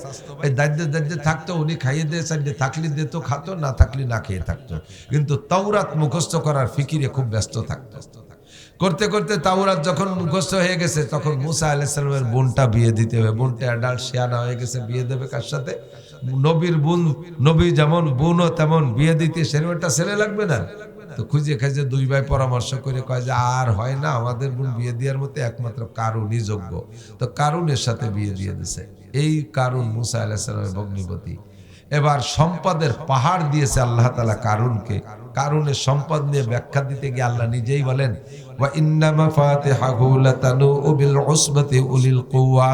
এই দাজ্জে দাজ্জে থাকতো, উনি খাইয়ে দিয়ে চাইলে থাকলে দিত, খাতো, না থাকলে না খেয়ে থাকতো। কিন্তু তাওরাত মুখস্থ করার ফিকিরে খুব ব্যস্ত থাকতো। করতে করতে তাওরাত যখন মুখস্থ হয়ে গেছে, তখন মুসা আলাইহিস সালামের বোনটা বিয়ে দিতে হবে। বোনটা অ্যাডাল্ট শিয়ানা হয়ে গেছে, বিয়ে দেবে কার সাথে? নবীর বোন, নবী যেমন বোনও তেমন বিয়ে দিতে সেরকম একটা ছেলে লাগবে না? তো খুঁজে খুঁজে 2 ভাই পরামর্শ করে কয় যে আর হয় না, আমাদের বোন বিয়ে দেওয়ার মতো একমাত্র কারুনই যোগ্য। তো কারুনের সাথে বিয়ে দিয়ে দিছে। এই কারুন মুসা আলাইহিস সালামের ভগ্নিপতি। এবার সম্পদের পাহাড় দিয়েছে আল্লাহ তাআলা কারুনকে। কারুনের সম্পদ নিয়ে ব্যাখ্যা দিতে গিয়ে আল্লাহ নিজেই বলেন, ওয়া ইন্না মাফাতিহাহু লাতানু বিল উসবাতি উলিল কুওয়া।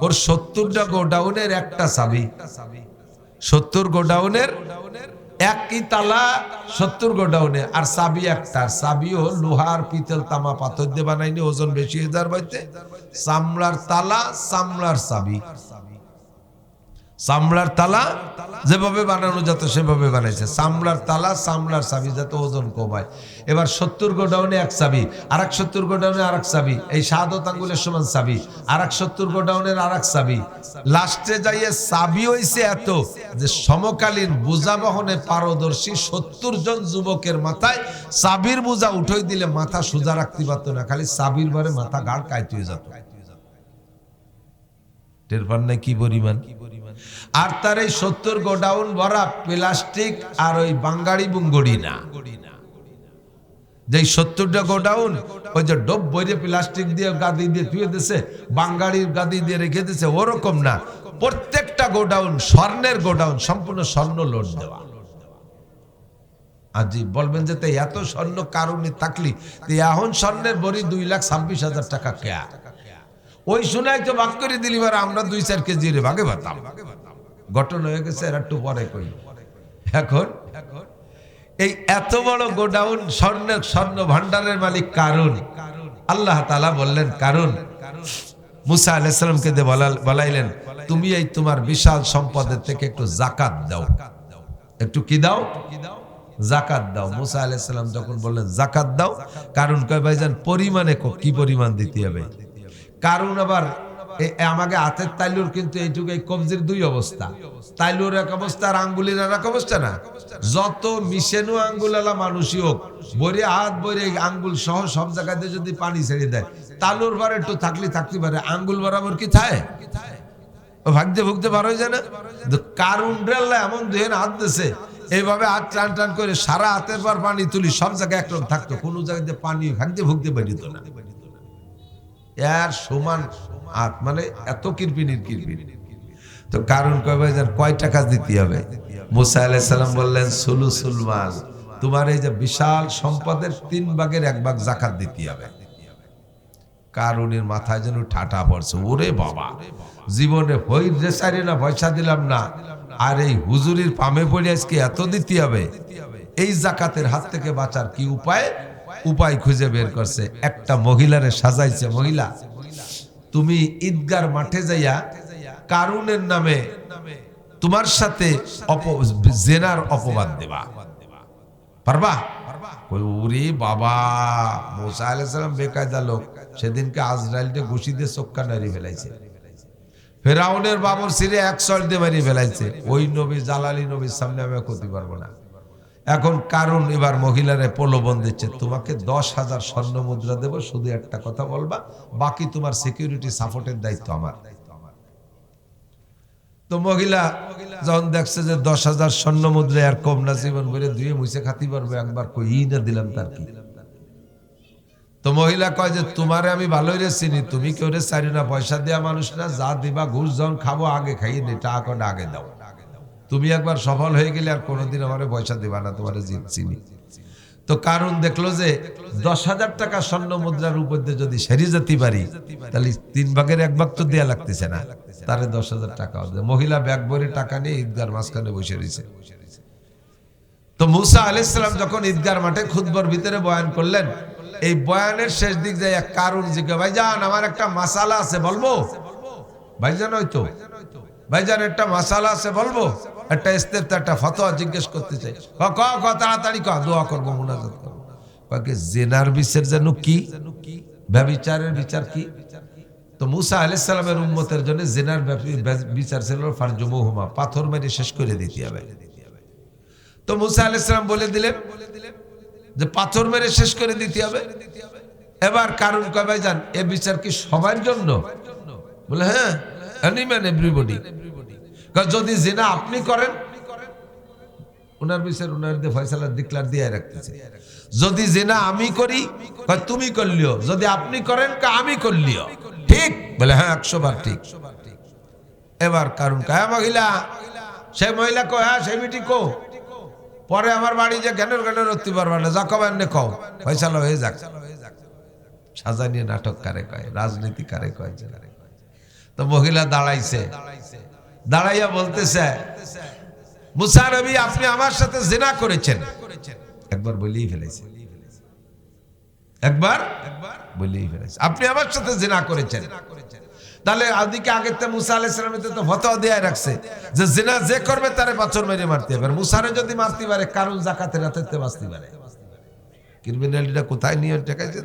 ওর 70টা গোডাউনের একটা চাবি, 70 গোডাউনের একই তালা, 70 গোডাউনে, আর চাবি একটা। চাবিও লোহার, পিতল, তামা, পাথর দিয়ে বানাইনি, ওজন বেশি হয়ে যাওয়ার বাইতে। চামড়ার তালা, চামড়ার চাবি। চামড়ার তালা যেভাবে বানানো যেত সেভাবে বানাইছে। চামড়ার তালা, চামড়ার চাবি, যাতে ওজন কমায়। এবার 70 গোডাউনে এক চাবি, আর এক 70 গোডাউনে আর এক চাবি, এই শাহাদত আঙ্গুলের সমান চাবি, আর এক 70 গোডাউনের আর এক চাবি। লাস্টে যাইয়ে চাবি হইছে এত যে সমকালীন বোঝা বহনে পারদর্শী 70 জন যুবকের মাথায় চাবির বোঝা উঠাই দিলে মাথা সোজা রাখতে পারত না, খালি চাবির ভরে মাথা গাড় কাইতে হয়ে যেত। টের পান নাই কি পরিমাণ? আর তার এই 70 গোডাউন ভরা প্লাস্টিক আর ওই বাঙ্গাড়ি বুঙ্গড়ি না। যে 70টা গোডাউন ওই যে ডব বইরে প্লাস্টিক দিয়ে গাদি দিয়ে ধুয়ে দিছে, বাঙ্গাড়ির গাদি দিয়ে রেখে দিছে, ওরকম না। প্রত্যেকটা গোডাউন স্বর্ণের গোডাউন, সম্পূর্ণ স্বর্ণ লোড দেওয়া। আজি বলবেন যে এত স্বর্ণ কারণে থাকলি এখন স্বর্ণের বড়ি 2,26,000 টাকা কেয়া? ওই শুনাই তো ভাগ করে দিলি, আমরা 2-4 কেজি রে ভাগে ভাতাম। ঘটনা হয়ে গেছে, এর একটু পরে কই। এখন এই এত বড় গোডাউন, স্বর্ণ ভান্ডারের মালিক কারুন। আল্লাহ তাআলা বললেন, কারুন মুসা আলাইহিস সালামকে দিয়ে বলাইলেন, তুমি এই তোমার বিশাল সম্পদের থেকে একটু যাকাত দাও। একটু কি দাও? যাকাত দাও। মুসা আলাইহিস সালাম যখন বললেন যাকাত দাও, কারুন কয় ভাইজান পরিমাণে কি পরিমাণ দিতে হবে? কারণ আবার আমাকে হাতের তাইলুর কিন্তু এইটুকু, এই কবজির 2 অবস্থা, তাইলুর এক অবস্থা আর আঙ্গুলের এক অবস্থা না। যত মিশেনু আঙ্গুলালা মানুষই হোক, বরে হাত বরে আঙ্গুল সহ সব জায়গাতে যদি পানি ছেড়ে দেয়, তালুর বার একটু থাকতে পারে, আঙ্গুল বরাবর কি থাকে? ভাগতে ভুগতে বার হয়ে যায় না? কারণ এমন দেহের হাত দিয়েছে, এইভাবে হাত টান টান করে সারা হাতের পর পানি তুলি, সব জায়গায় একরকম থাকতো, কোনো জায়গাতে পানি ভাগতে ভুগতে বেরিত না। এর সমান হাত, মানে এত কিরপিনির কিরপিনি। তো কারণ কয় ভাইজান কয় টাকা দিতে হবে? মুসা আলাইহিস সালাম বললেন, সুলুসুল মাল, তোমার এই যে বিশাল সম্পদের 3 ভাগের 1 ভাগ যাকাত দিতে হবে। কারণের মাথায় যেন ঠাটা পড়ছে, ওরে বাবা, জীবনে হই রেসারি না পয়সা দিলাম না, আর এই হুজুরির পামে পড়ে আজকে এত দিতে হবে। এই যাকাতের হাত থেকে বাঁচার কি উপায় খুঁজে বের করছে। একটা মহিলারে সাজাইছে, মহিলা তুমি ঈদগার মাঠে যাইয়া কারুনের নামে তোমার সাথে জেনার অপবাদ দেবা, পারবা? ওরে বাবা, মুসা আলাইহিস সালাম বেকায়দা লোক, সেদিনকে আজরাইলকে ঘুষি দিয়ে চোখটা নাড়ি ফেলাইছে, ফেরাউনের বাবর সিরে 1 শট দিয়ে মারি ফেলাইছে। ওই নবী, জালালি নবীর সামনে আমি করতে পারবো না। এখন কারণ এবার মহিলারে প্রলোভন দিচ্ছে, তোমাকে 10,000 স্বর্ণ মুদ্রা দেব, শুধু একটা কথা বলবা, বাকি তোমার সিকিউরিটি সাপোর্টের দায়িত্ব আমার। তো মহিলা যখন দেখছে যে 10,000 স্বর্ণ মুদ্রা আর কম না, জীবন ভরে ধুয়ে মুছে খাতি পারবে, একবার কই না দিলাম তার কি। তো মহিলা কয় যে তোমারে আমি ভালোই রে চিনি, তুমি কেউ রে চারি না, পয়সা দেওয়া মানুষ না, যা দিবা ঘুষ যখন খাবো আগে খাইয়ে নে, টাকা আগে দাও। তুমি একবার সফল হয়ে গেলে আর কোনোদিন আমারে পয়সা দিবা না, তোমারে চিনি। তো কারণ দেখলো যে 10,000 টাকা স্বর্ণ মুদ্রার উপর দিয়ে যদি সেরে যেতে পারি, তাহলে 3 ভাগের 1 ভাগ তো দেয়া লাগতেছে না, তারে 10,000 টাকা। মহিলা ব্যাগ ভরে টাকা নিয়ে ঈদগার মাঝখানে বসে রয়েছে। তো মুসা আলাইহিস সালাম যখন ঈদগার মাঠে খুতবার ভিতরে বয়ান করলেন, এই বয়ানের শেষ দিক যায় এক কারণ জিজ্ঞাসা, ভাইজান আমার একটা মাসালা আছে বলবো? ভাইজান হয়তো ভাইজান একটা মাসালা আছে বলবো, একটা ইস্তেফতা, একটা ফতোয়া জিজ্ঞেস করতে চাই। তাড়াতাড়ি দোয়া করবো, মুনাজাত করবো। কয়েক জেনার বিচার যেন কি, ব্যভিচারের বিচার কি? তো মুসা আলাইহিস সালামের উম্মতের জন্য জেনার বিচার ছিল ফারজুমুহুমা, পাথর মেরে শেষ করে দিতে হবে। তো মুসা আলাইহিস সালাম বলে দিলেন যে পাথর মেরে শেষ করে দিতে হবে। এবার কারণ কয় ভাইজান এ বিচার কি সবার জন্য? বলে হ্যাঁ, এনিম্যান এভরিবডি। যদি জিনা আপনি করেন, উনার বিচার উনার দিয়ে ফয়সালা ডিক্লার দিয়ে রাখতেছে। যদি জিনা আমি করি, তুমি করলিও, যদি আপনি করেন আমি করলিও, ঠিক? বলে হ্যাঁ 100 বার ঠিক। এবার কারণ কয় মহিলা, সেই মহিলা কয় হ্যাঁ সেই মিটি কো, পরে আমার বাড়ি যে জ্ঞানের উঠতে পারবা না, যা কবেন নে কও, ফয়সালা হয়ে যাক। সাজা নিয়ে নাটক কারে কয়, রাজনীতি কারে কয়। তো মহিলা দাঁড়াইছে, দাঁড়াইয়া বলতেছে মুসা নবী আপনি আমার সাথে জিনা করেছেন। একবার বলেই ফেলেছে, একবার বলেই ফেলেছে আপনি আমার সাথে জিনা করেছেন। তাহলে আদিকে আগের তো মুসা আলাইহিস সালামের তো ফতোয়া দেয়া রাখছে যে জিনা যে করবে তারে পাথর মেরে মারতে হবে। মুসারে যদি মারতে পারে, কারণ যাকাতের রাতে বাঁচতে পারে। ক্রিমিনালিটা কোথায় নিয়ে ঠেকাইছে।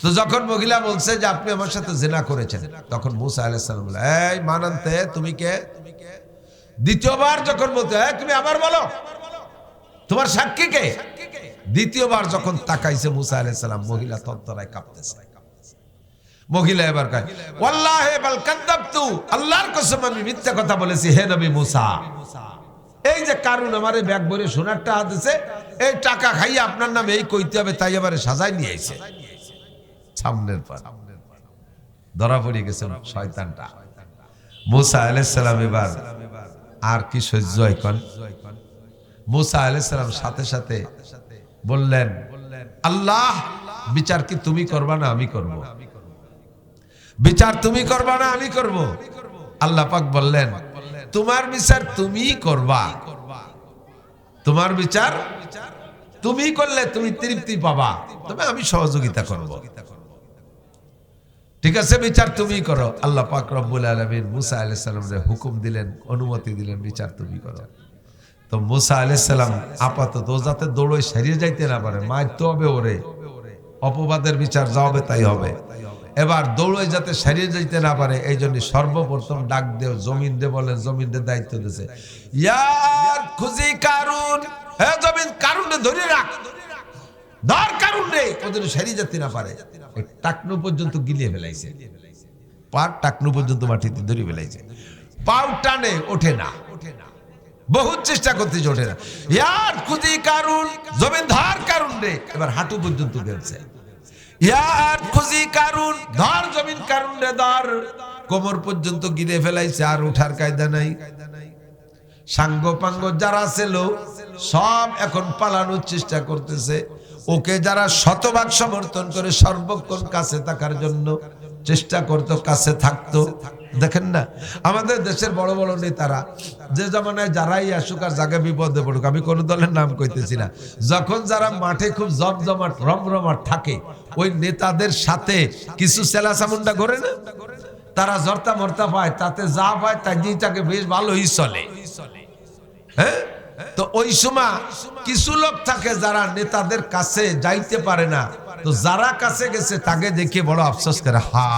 তো যখন মহিলা বলছে যে আপনি আমার সাথে জিনা করেছেন, তখন মুসা আলাইহিস সালাম বলে এই মানান্তে তুমি কে? দ্বিতীয়বার যখন বলতে তুমি আবার বলো তোমার সাক্ষী কে? দ্বিতীয়বার যখন তাকাইছে মুসা আলাইহিস সালাম, মহিলা তন্তরায় কাঁপতেছে। মহিলা এবার কয় ওয়াল্লাহি বাল কাযাবতু, আল্লাহর কসম আমি মিথ্যা কথা বলেছি হে নবী মুসা। এই যে কারণ আমারে ব্যাগ ভরে সোনার টাকা দিছে, এই টাকা খাইয়ে আপনার নামে এই কইতে হবে, তাই এবারে সাজায় নিয়ে আইছে। সামনের পর ধরা পড়ে গেছে শয়তানটা। মুসা আলাইহিস সালাম এবার আর কি সহ্য হয় কোন? মুসা আলাইহিস সালাম সাথে সাথে বললেন আল্লাহ বিচার কি তুমি করবা না আমি করব? বিচার তুমি করবা না আমি করব? আল্লাহ পাক বললেন তোমার বিচার তুমিই করবা, তোমার বিচার তুমি করলে তুমি তৃপ্তি পাবা, তবে আমি সহযোগিতা করব। ঠিক আছে, বিচার তুমি করো। আল্লাহ পাক রব্বুল আলামিন মুসা আলাইহিস সালামের হুকুম দিলেন, অনুমতি দিলেন, বিচার তুমি করো। তো মুসা আলাইহিস সালাম আপাতত যাতে দৌড়ে সারিয়ে যাইতে না পারে, মারতে হবে ওরে, অপবাদের বিচার যা হবে তাই হবে। এবার দৌড়ে যাতে সারিয়ে যাইতে না পারে, এই জন্য সর্বপ্রথম ডাক দেও জমিন দে, বলেন জমিন দে দায়িত্ব দিয়েছে, ইয়ার খুজি কারুন, হে জমিন কারুনে ধরে রাখ, ধর কারুনে, ওদের সারিয়ে যেতে না পারে। টাকনু পর্যন্ত গিলিয়ে ফেলাইছে, পার টাকনু পর্যন্ত মাটিতে ধরে ফেলাইছে, পাও টানে ওঠে না, বহুত চেষ্টা করতেছে ওঠে না। ইয়ার খুজি কারুন, জমিন ধর কারুন রে, এবার হাঁটু পর্যন্ত গেছে। ইয়ার খুজি কারুন, ধর জমিন কারুন রে ধর, কোমর পর্যন্ত গিলে ফেলাইছে, আর ওঠার কায়দা নাই। সাঙ্গ পাঙ্গ যারা ছিল সব এখন পালানোর চেষ্টা করতেছে। ওকে যারা শতভাগ সমর্থন করে সর্বক্ষণ কাছে থাকার জন্য চেষ্টা করতো, কাছে থাকতো। দেখেন না আমাদের দেশের বড় বড় নেতারা, যে জামানায় যারাই আসুক আর জায়গা বিপদে পড়ুক, আমি কোন দলের নাম কইতেছি না, যখন যারা মাঠে খুব জমজমাট রমরমাট থাকে, ওই নেতাদের সাথে কিছু সেলা সামুন্ডা ঘরে না, তারা জর্তা মর্তা পায়, তাতে যা পায় তাই দিয়ে তাকে বেশ ভালোই চলে। হ্যাঁ, তো ওই সময় কিছু লোক থাকে যারা নেতাদের কাছে যাইতে পারে না, তো যারা কাছে গেছে তাকে দেখে বড় আফসোস করে, হা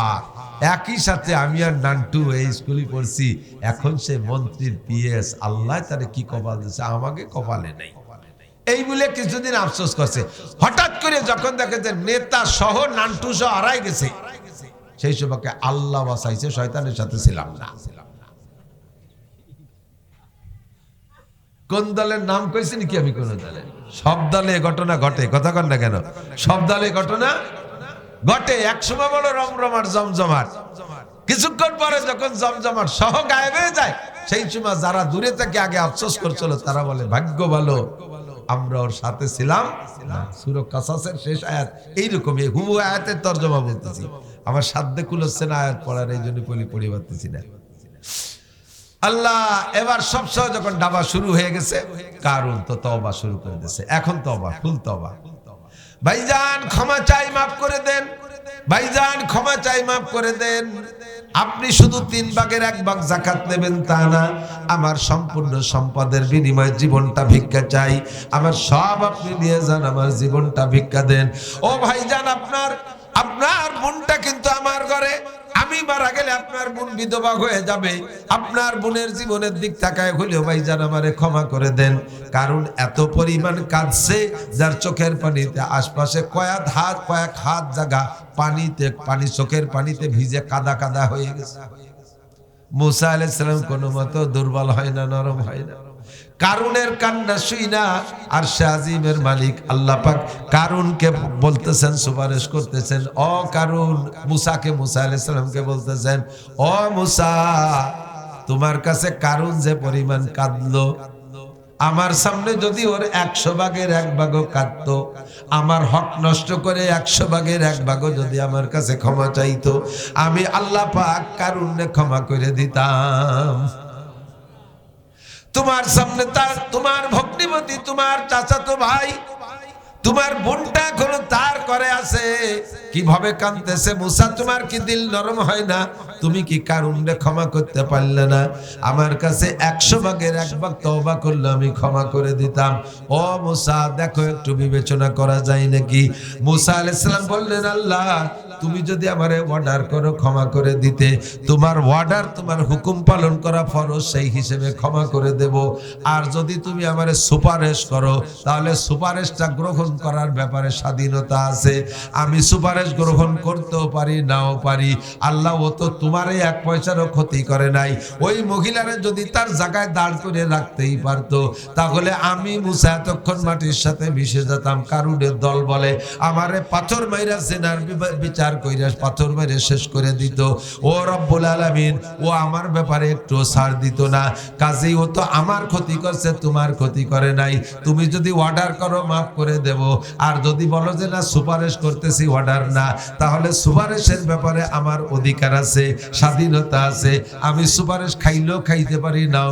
একই সাথে আমি আর নান্টু এই স্কুলে পড়ছি, এখন সে মন্ত্রীর পিএস, আল্লাহ তারে কি কপাল দিয়েছে, আমাকে কপালে নাই। এই বলে কিছুদিন আফসোস করছে। হঠাৎ করে যখন দেখে যে নেতা সহ নান্টু সহ হারাই গেছে, সেই সময়কে আল্লাহ বাঁচাইছে, শয়তানের সাথে ছিলাম না। কোন দলের নাম কইছি নাকি আমি কোন দলে? সব দলে ঘটনা ঘটে, কথা কন না কেন? সব দলে ঘটনা ঘটে। একসময় বলো রমরমার জমজমাট, কিছুক্ষণ পরে যখন জমজমাট সহ গায়েব হয়ে যায়, সেই সময় যারা দূরে থেকে আগে আফসোস করছিল তারা বলে ভাগ্য ভালো আমরা ওর সাথে ছিলাম না। সূরা কাসাসের শেষ আয়াত এইরকমই, হুবহু আয়াতের তরজমা বলতেছি, আমার সাধ্যে কুলোচ্ছে না আয়াত পড়ার, এই জন্য পড়ি পারতেছি না। আল্লাহ এবার সবসময় যখন ডাবা শুরু হয়ে গেছে, কারুন তো তওবা শুরু করে দিয়েছে। এখন তওবা, ফুল তওবা। ভাইজান ক্ষমা চাই, মাফ করে দেন। ভাইজান ক্ষমা চাই, মাফ করে দেন। আপনি শুধু 3 ভাগের 1 ভাগ যাকাত নেবেন তা না, আমার সম্পূর্ণ সম্পদের বিনিময়ে জীবনটা ভিক্ষা চাই। আমার সব আপনি নিয়ে যান, আমার জীবনটা ভিক্ষা দেন। ও ভাইজান, আপনার বোনটা কিন্তু আমার ঘরে, আমি মারা গেলে আপনার বোন বিধবা হয়ে যাবে। আপনার বোনের জীবনের দিক তাকায় হলেও ভাইজান আমারে ক্ষমা করে দেন। কারণ এত পরিমাণ কাঁদছে, যার চোখের পানিতে আশপাশে কয়েক হাত জায়গা পানি চোখের পানিতে ভিজে কাদা কাদা হয়ে গেছে। মুসা আলাইহিস সালাম কোনো মতো দুর্বল হয় না, নরম হয় না। কারুনের কান্না শুইনা আরশে আজিমের মালিক আল্লাহ পাক কারুনকে বলতেছেন, সুপারিশ করতেছেন, ও কারুন, মুসা আলাইহিস সালামকে বলতেছেন, ও মুসা, তোমার কাছে কারুন যে পরিমাণ কাঁদলো, আমার সামনে যদি ওর 100 ভাগের 1 ভাগও কাঁদতো, আমার হক নষ্ট করে 100 ভাগের 1 ভাগও যদি আমার কাছে ক্ষমা চাইতো, আমি আল্লাহ পাক কারুনকে ক্ষমা করে দিতাম। তোমার সামনে তোমার ভগ্নিপতি, তোমার চাচাতো ভাই, তোমার বোনটা এখনো তার করে আছে, কিভাবে কাঁদতেছে। মুসা, তোমার কি দিল নরম হয় না? তুমি কি কারুনকে ক্ষমা করতে পারলে না? আমার কাছে 100 ভাগের 1 ভাগ তওবা করলে আমি ক্ষমা করে দিতাম। ও মুসা, দেখো একটু বিবেচনা করা যায় নাকি? মুসা আলাইহিস সালাম বললেন, আল্লাহ তুমি যদি আমারে অর্ডার করো ক্ষমা করে দিতে, তোমার অর্ডার, তোমার হুকুম পালন করা ফরজ, সেই হিসেবে ক্ষমা করে দেব। আর যদি তুমি আমারে সুপারিশ করো, তাহলে সুপারিশটা গ্রহণ করার ব্যাপারে স্বাধীনতা আছে। আমি সুপারিশ গ্রহণ করতেও পারি, নাও পারি। আল্লাহ ও তো তোমারে 1 পয়সারও ক্ষতি করে নাই। ওই মহিলারে যদি তার জায়গায় দাঁড় করে রাখতেই পারতো, তাহলে আমি মুসা এতক্ষণ মাটির সাথে মিশে যেতাম। কারুনের দল বলে আমারে পাথর মাইরা জেনার বিচার কইরা পাথর মেরে শেষ করে দিত। ও রব্বুল আলামিন, ও আমার ব্যাপারে একটু ছাড় দিত না। কাজেই ও তো আমার ক্ষতি করছে, তোমার ক্ষতি করে নাই। তুমি যদি অর্ডার করো মাফ করে দেব, আর যদি বলো যে না সুপারিশ করতেছি, অর্ডার না, তাহলে সুপারিশের ব্যাপারে আমার অধিকার আছে, স্বাধীনতা আছে। আমি সুপারিশ খাইলেও খাইতে পারি, নাও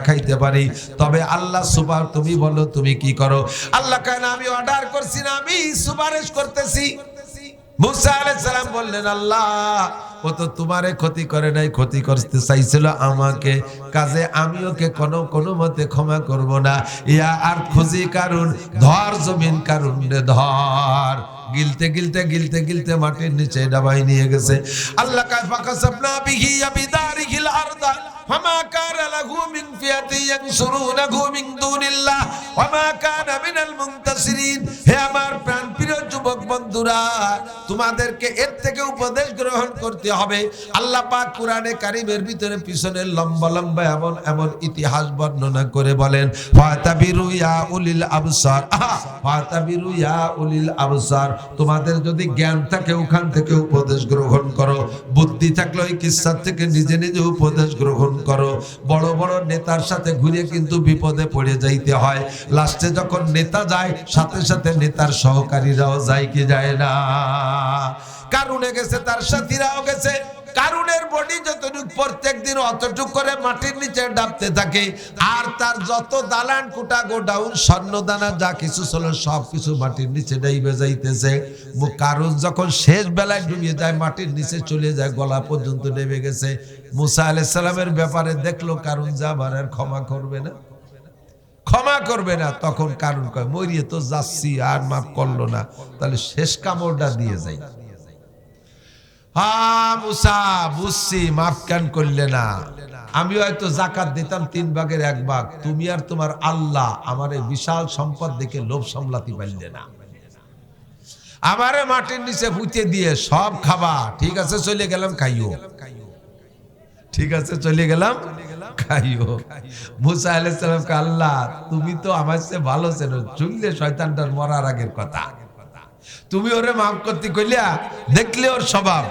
খাইতে পারি। তবে আল্লাহ সুপার, তুমি বলো তুমি কি করো? আল্লাহ কেন, আমি অর্ডার করছি না, আমি সুপারিশ করতেছি। মুসা আলাইহিস সালাম বললেন, আল্লাহ ও তো তোমারে ক্ষতি করে নাই, ক্ষতি করতে চাইছিল আমাকে, কাজে আমি ওকে কোনো মতে ক্ষমা করব না। ইয়া আর খুঁজি কারুন, ধর জমিন কারুন রে ধর। গিলতে মাটির নিচে ডাবাই নিয়ে গেছে। আল্লাহ কায় ফাকাসাবনা বিহি বিদারিহিল আরদা ফামা কানা লাহু মিন ফিয়াতি ইয়ানসুরুনাহু মিন দুনিল্লাহ ওয়া মা কানা মিনাল মুনতাসিরিন। হে আমার প্রাণপ্রিয় যুবক বন্ধুরা, তোমাদেরকে এর থেকে উপদেশ গ্রহণ করতে হবে। আল্লাহ পাক কোরআনে কারীমের ভিতরে পিছনে লম্বা লম্বা এমন ইতিহাস বর্ণনা করে বলেন, ফাতাবিরু ইয়া উলিল আবসার, ফাতাবিরু ইয়া উলিল আবসার। তোমাদের যদি জ্ঞান থাকে ওখান থেকে উপদেশ গ্রহণ করো, বুদ্ধি থাকলে ওই কিসসা থেকে নিজে নিজে উপদেশ গ্রহণ করো। বড় বড় নেতার সাথে ঘুরে কিন্তু বিপদে পড়ে যাইতে হয়। লাস্টে যখন নেতা যায়, সাথে সাথে নেতার সহকারীরাও যায় কি যায় না? কারুনে গেছে, তার সাথীরাও গেছে। কারুনের বডি যতটুক প্রত্যেক দিন অতটুক করে মাটির নিচে ডাবতে থাকে, আর তার যত দালান কুটা গোডাউন স্বর্ণদানা যা কিছু ছিল সব কিছু মাটির নিচে ডাইবে যাইতেছে। কারুন যখন শেষ বেলায় ডুবিয়ে যায়, মাটির নিচে চলে যায়, গলা পর্যন্ত নেমে গেছে। মুসা আলাইহিস সালামের ব্যাপারে দেখলো কারুন যা আমার আর ক্ষমা করবে না। তখন কারুন কয়, মরিয়ে তো যাচ্ছি, আর মাফ করলো না, তাহলে শেষ কামড়টা দিয়ে যাই। মুসা, বুঝছি, মাফ কেন করলে না? আমি হয়তো জাকাত দিতাম 3 ভাগের 1 ভাগ, তুমি আর তোমার আল্লাহ আমার এই বিশাল সম্পদ দেখে লোভ সামলাতে পারলে না। আমারে মাটির নিচে পুঁতে দিয়ে সব খাবা, ঠিক আছে চলে গেলাম, খাইও। ঠিক আছে চলে গেলাম, খাইও। মুসা আলাইহিস সালাম কে আল্লাহ তুমি তো আমার চেয়ে ভালো চেনো, শুনলে শয়তানটার মরার আগের কথা, তুমি ওরে মাফ করতে কইলা, দেখলে ওর স্বভাব,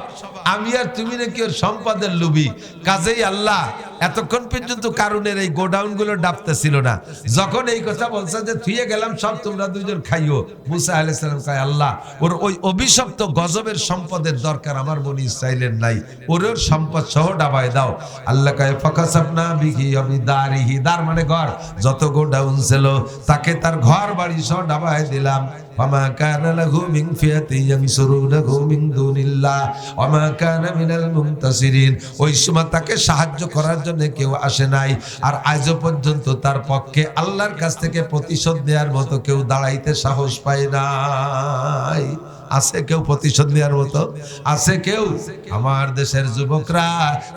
আমি আর তুমি নাকি ওর সম্পদের লোভী, কাজেই আল্লাহ এতক্ষণ পর্যন্ত কারণের এই গোডাউন গুলো ডাবতেছিল না, যখন এই কথা বলছে যে থুয়ে গেলাম সব তোমরা দুইজন খাইও, মুসা আলাইহিস সালাম কয় আল্লাহ ওর ওই অভিশপ্ত গজবের সম্পদের দরকার আমার বনি ইসরাইলের নাই, ওর সম্পদ সহ ডাবায় দাও। আল্লাহ কয় ফাকাসাবনা বিহি বিদারিহি, দার মানে ঘর, যত গোডাউন ছিল তাকে তার ঘর বাড়ি সহ ডাবায় দিলাম। ওয়ামা কানা লাহু মিন ফিয়াতিন ইয়ানসুরুনাহু মিন দুনিল্লাহ ওয়ামা কানা মিনাল মুনতাসিরিন, ওই সময় তাকে সাহায্য করার জন্য কেউ আসে নাই, আর আজও পর্যন্ত তার পক্ষে আল্লাহর কাছ থেকে প্রতিশোধ দেওয়ার মতো কেউ দাঁড়াইতে সাহস পায় নাই। আছে কেউ প্রতিশোধ নেওয়ার মতো? আছে কেউ? আমার দেশের যুবকরা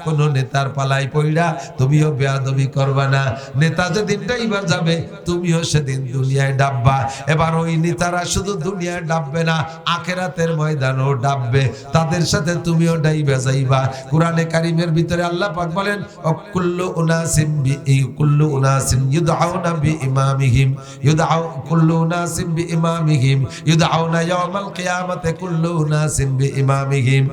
কোন নেতার পালাই পইড়া তুমিও বেয়াদবি করবা না, নেতা যেদিন ডাইবার যাবে তুমিও সেদিন দুনিয়ায় ডাববা। এবার ওই নেতারা শুধু দুনিয়ায় ডাববে না, আখিরাতের ময়দানও ডাববে, তাদের সাথে তুমিও ডাইবা যাইবা। কোরআনে কারীমের ভিতরে আল্লাহ পাক বলেন কুল্লু উনাসিম ইউদআউনা বিইমামিহিম কুল্লু উনাসিম বিইমামিহিম ইউদআউনা ইয়াওমাল কিয়ামাতে কুল্লু উনাসিম বিইমামিহিম,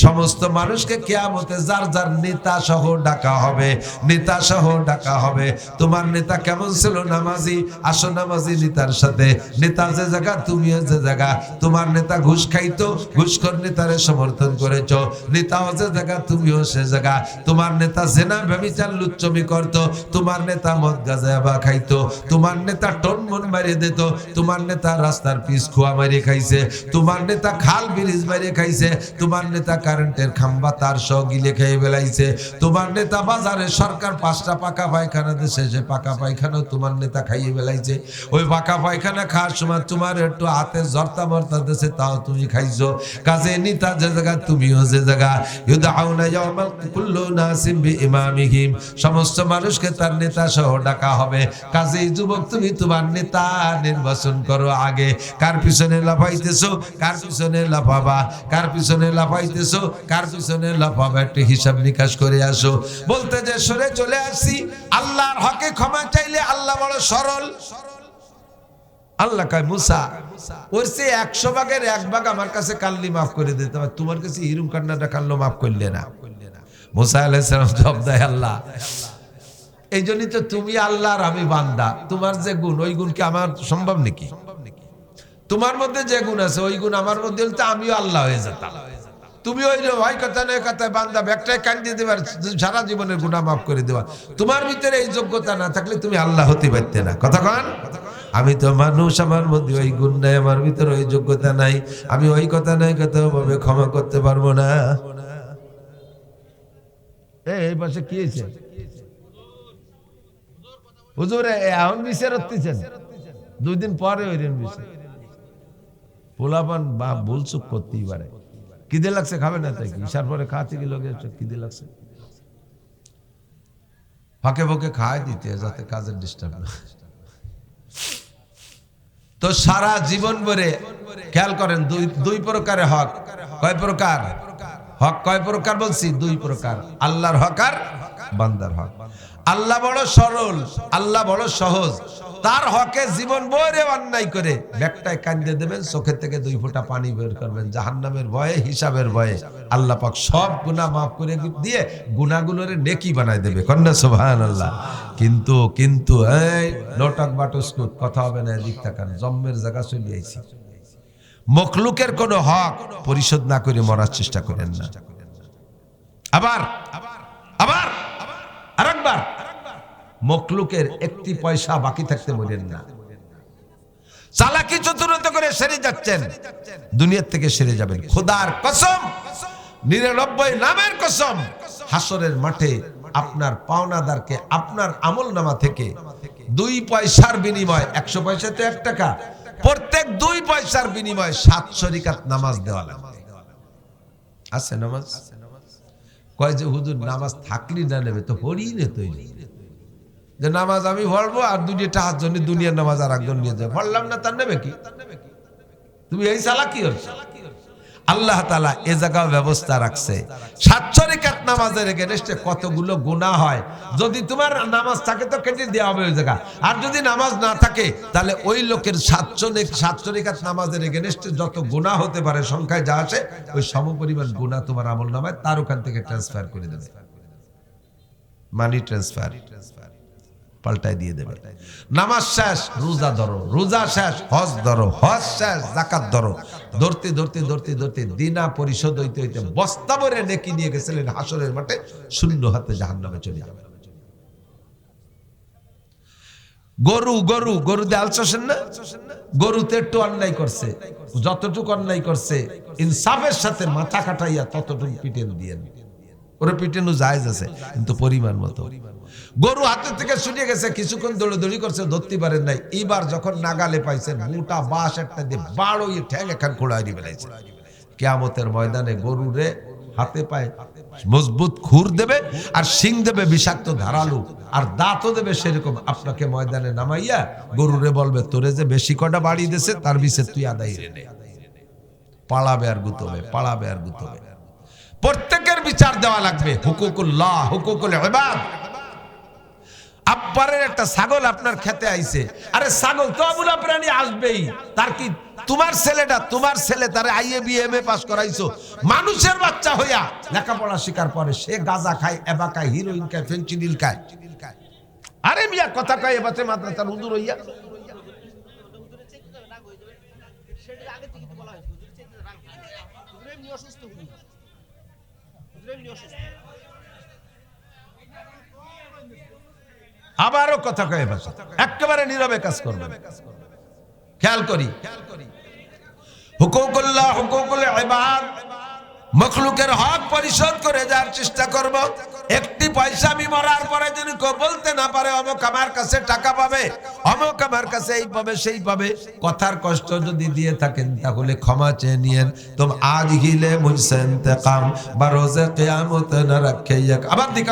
সমস্ত মানুষকে কিয়ামতে যার যার নেতা সহ ডাকা হবে, নেতা সহ ডাকা হবে। তোমার নেতা কেমন ছিল? নামাজি, আসো নামাজি নেতার সাথে, নেতা যে জায়গা তুমিও যে জায়গা। তোমার নেতা ঘুষ খাইতো, ঘুষখোর নেতারে সমর্থন করেছো, নেতাও যে জায়গা তুমিও সে জায়গা। তোমার নেতা জেনা ব্যভিচার লুচ্চমি করতো, তোমার নেতা মদ গাঁজা খাইতো, তোমার নেতা টনমন মারিয়ে দিত, তোমার নেতা রাস্তার পিচ খোয়া মারিয়ে খাইছে, তোমার নেতা খাল ব্রিজ মারিয়ে খাইছে, তোমার নেতা কারেন্টের খাম্বা তার সহ গিলে খেয়ে বেলাইছে, তোমার নেতা বাজারে সরকার 5টা পাকা পায়খানা দিছে, সে পাকা পায়খানা তোমার নেতা খাইয়ে বেলাইছে। ওই পাকা পায়খানা খাওয়ার সময় তোমার একটু হাতে জর্তা মর্তা দিছে, তাও তুমি খাইছো। কাজে নেতা যে জায়গা তুমিও যে জায়গা। ইউদআউনা ইয়াওমাল কুল্লু নাসিম বিইমামিহিম, সমস্ত মানুষকে তার নেতা সহ ডাকা হবে। কাজে যুবক তুমি তোমার নেতা নির্বাচন করো আগে। কার পিছনে লাফাইতেছো, কার পিছনে লাফাবা, কার পিছনে লাফাইতেছো, কার পিছনে লাফাবা, একটু হিসাব নিকাশ করে আসো। বলতে যে সরে চলে আসছি, আল্লাহর হকে ক্ষমা চাইলে আল্লাহ বড় সরল। আল্লাহ কয় মুসা ওর সে 100 ভাগের 1 ভাগ আমার কাছে কাল্লি মাফ করে দিতে হবে, তোমার কাছে হিরুম কান্নাটা কাল্লো মাফ করলে না। মুসা আলাইহিস সালাম জবাব দেয় আল্লাহ এই জন্যই তো তুমি আল্লাহ আর আমি বান্দা, তোমার যে গুণ ওই গুণ কি আমার সম্ভব নাকি? তোমার মধ্যে যে গুণ আছে ওই গুণ আমার মধ্যে হলে তো আমিও আল্লাহ হয়ে যেতাম। তুমি ওই ভাই কথা নয় কথায় বান্দা ব্যাগটায় কান্দিয়ে দেবার, সারা জীবনের গুনাহ মাফ করে দেবা। তোমার ভিতরে এই যোগ্যতা না থাকলে তুমি আল্লাহ হতে পারতে না। কথা কন, আমি তো মানুষ, আমার মধ্যে ওই গুণ নাই, আমার ভিতরে ওই যোগ্যতা নাই, আমি ওই কথা নাই কথা ভাবে ক্ষমা করতে পারবো না। এই পাশে কি হয়েছে হুজুর? এখন বিচার হচ্ছেন 2 দিন পরে ওই দিন বিচার পোলাপান বা ভুল চুক করতেই পারে। খিদে লাগছে খাবে না, তাই ইশার পরে খাওয়াতে গেলে খিদে লাগছে, ফাঁকে ফাঁকে খাওয়াই দিতে যাতে কাজের ডিস্টার্ব না। তো সারা জীবন ভরে খেয়াল করেন দুই প্রকারের হক। কয় প্রকার হক? কয় প্রকার বলছি? 2 প্রকার, আল্লাহর হক আর বান্দার হক। আল্লাহ বড় সরল, আল্লাহ বড় সহজ, তার হকে জীবন ভরে অন্যায় করে ব্যাগটায় কাঁদিয়ে দেবেন, চোখের থেকে 2 ফোঁটা পানি বের করবেন, জাহান্নামের ভয়ে, হিসাবের ভয়ে। আল্লাহ পাক সব গুনাহ মাফ করে দিয়ে গুনাহগুলোরে নেকি বানায় দেবে। কন্যা সুবহানাল্লাহ। কিন্তু এই লটক বাটস্কুট কথা হবে না, এদিক তাকান, জম্মের জায়গা চলে আইছি। মখলুকের কোন হক পরিশোধ না করে মরার চেষ্টা করেন না। আবার আরেকবার মখলুকের 1 পয়সা বাকি থাকতে মরেন না। চালাকি চতুরতা করে সেরে যাচ্ছেন, দুনিয়ার থেকে সেরে যাবেন। খোদার কসম, 99 নামের কসম, হাসরের মাঠে আপনার পাওনাদারকে আপনার আমলনামা থেকে 2 পয়সার বিনিময়, 100 পয়সাতে 1 টাকা, প্রত্যেক 2 পয়সার বিনিময়ে 700 রাকাত নামাজ দেওয়া লাগবে। আছে নামাজ? কয় যে হুজুর নামাজ থাকলি না নেবে তো হরিই নে তৈরি, যে নামাজ আমি পড়বো আর 2 টাকার জন্য দুনিয়ার নামাজ আর একজন নিয়ে যাবে, পড়লাম না তার নেবে কি? তুমি এই চালাকি হচ্ছে। আল্লাহ তাআলা এ জায়গা ব্যবস্থা রাখছে 700 রাকাত নামাজের এগেনস্টে কতগুলো গুনাহ হয়। যদি তোমার নামাজ থাকে তো কেটে দেওয়া হবে ওই জায়গা, আর যদি নামাজ না থাকে তাহলে ওই লোকের 7 রাকাত নামাজের এগেনস্টে যত গুনাহ হতে পারে সংখ্যায় যা আসে ওই সমপরিমাণ গুনাহ তোমার আমলনামায় তার ওখান থেকে ট্রান্সফার করে দেবে, মানি ট্রান্সফার পাল্টাই দিয়ে দেবে। নামাজ শেষ রোজা ধরো, রোজা শেষ হজ ধরো, হজ শেষ যাকাত ধরো, ধরতে ধরতে ধরতে ধরতে দিনা পরিশোধ হইতে হইতে বস্তা ভরে নেকি নিয়ে গেছিলেন হাসরের মাঠে, শূন্য হাতে জাহান্নামে চলে যাবে। গরু গরু গরু দিয়ে আলসেন না, গরুতে একটু অন্যায় করছে, যতটুকু অন্যায় করছে ইনসাফের সাথে মাথা কাটাইয়া ততটুকু পিটেন দিয়ে, ওরা পিটেনও জায়েজ আছে কিন্তু পরিমাণ মতো। গরু হাতের থেকে ছুটে গেছে, কিছুক্ষণ দৌড়াদৌড়ি করছে, ধরতে পারেন নাই। এবার যখন নাগালে পাইছেন মোটা বাঁশ একটা দিয়ে বাড়িয়ে ঠ্যাং এখান খোড়াই দিয়ে বেড়াইছে। কিয়ামতের ময়দানে গরুরে হাতে পায়ে মজবুত খুর দেবে আর শিং দেবে বিষাক্ত ধারালো, আর দাঁতও দেবে সেরকম। আপনাকে ময়দানে নামাইয়া গরুরে বলবে তোরে যে বেশি কটা বাড়ি দিয়েছে তার বিষে তুই আদায় রে নে। পালাবে আর গুতবে, পালাবে আর গুতবে। প্রত্যেকের বিচার দেওয়া লাগবে। হুকুকুল্লাহ, হুকুকুল ইবাদ। আব্বারের একটা ছাগল আপনার খেতে আইছে, আরে ছাগল তো অবলা প্রাণী আসবেই, তার কি তোমার ছেলেটা, তোমার ছেলে তারে আইএ বিএমএ পাস করাইছো, মানুষের বাচ্চা হইয়া লেখাপড়া শিকার পরে সে গাঁজা খায়, এবা খায়, হিরোইন খায়, ফেন্সিডিল খায়। আরে মিয়া কথা কয় এবারে মাদ্রাসার হুজুর হইয়া আবারও কথা কয়ে ভাষা একেবারে নীরবে কাজ করবে। খেয়াল করি হুকুকুল্লাহ, হুকুকুল ইবাদ, মখলুকের হক পরিশোধ করে যাওয়ার চেষ্টা করব। একটি পয়সা আমি মরার পরে যদি কেউ বলতে না পারে অমুক আমার কাছে টাকা পাবে, অমুক আমার কাছে এই পাবে সেই পাবে, কথার কষ্ট যদি দিয়ে থাকেন তাহলে ক্ষমা চেয়ে নিয়েন। তুম আজ হিলে মুঝসে ইন্তেকাম বরোজে কিয়ামত না রাখে। আবার দিক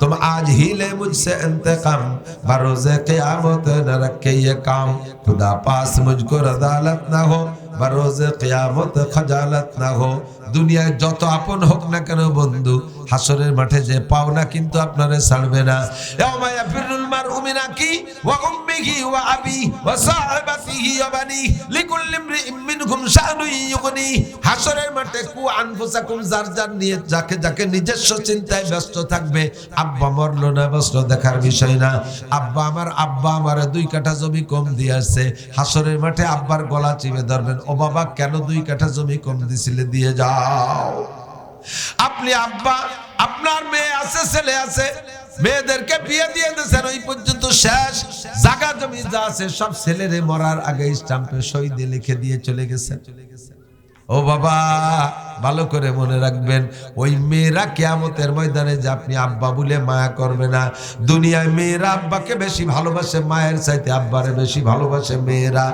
तुम आज ही ले मुझसे इंतकाम बरोज़े क़यामत न रखे ये काम। खुदा पास मुझको रज़ालत ना हो बरोज़े क़यामत खजालत ना हो। দুনিয়ায় যত আপন হোক না কেন বন্ধু, হাসরের মাঠে যে পাওনা কিন্তু আপনারে ছাড়বে না। ইয়াউমা ইয়াফিরুল মারউ মিন আখি ওয়া উম্মিহি ওয়া আবি ওয়া সাহিবাতিহি ওয়া বানি লিকুল্লি ইমরিইন মিনহুম শানুন ইউগনি। হাসরের মাঠে কু আনফুসাকুম, যার যার নিয়ে যাকে যাকে নিজস্ব চিন্তায় ব্যস্ত থাকবে। আব্বা মরলো না বসলো দেখার বিষয় না। আব্বা আমার 2 কাঠা জমি কম দিয়ে আসছে, হাসরের মাঠে আব্বার গলা চিপে ধরবেন, ও বাবা কেন 2 কাঠা জমি কম দিছিলে, দিয়ে যাও। আপনি আব্বা, আপনার মেয়ে আছে, ছেলে আছে, মেয়েদেরকে বিয়ে দিয়ে দিয়েছেন, ওই পর্যন্ত শেষ। জায়গা জমি যা আছে সব ছেলেরে মরার আগে স্টাম্পে সই দিয়ে লিখে দিয়ে চলে গেছেন। ও বাবা ভালো করে মনে রাখবেন, ওই মেয়েরা কিয়ামতের ময়দানে যে আপনি আব্বা বলে মায়া করবে না। দুনিয়ায় মেয়েরা আব্বাকে বেশি ভালোবাসে, মায়ের চাইতে আব্বারে বেশি ভালোবাসে মেয়েরা।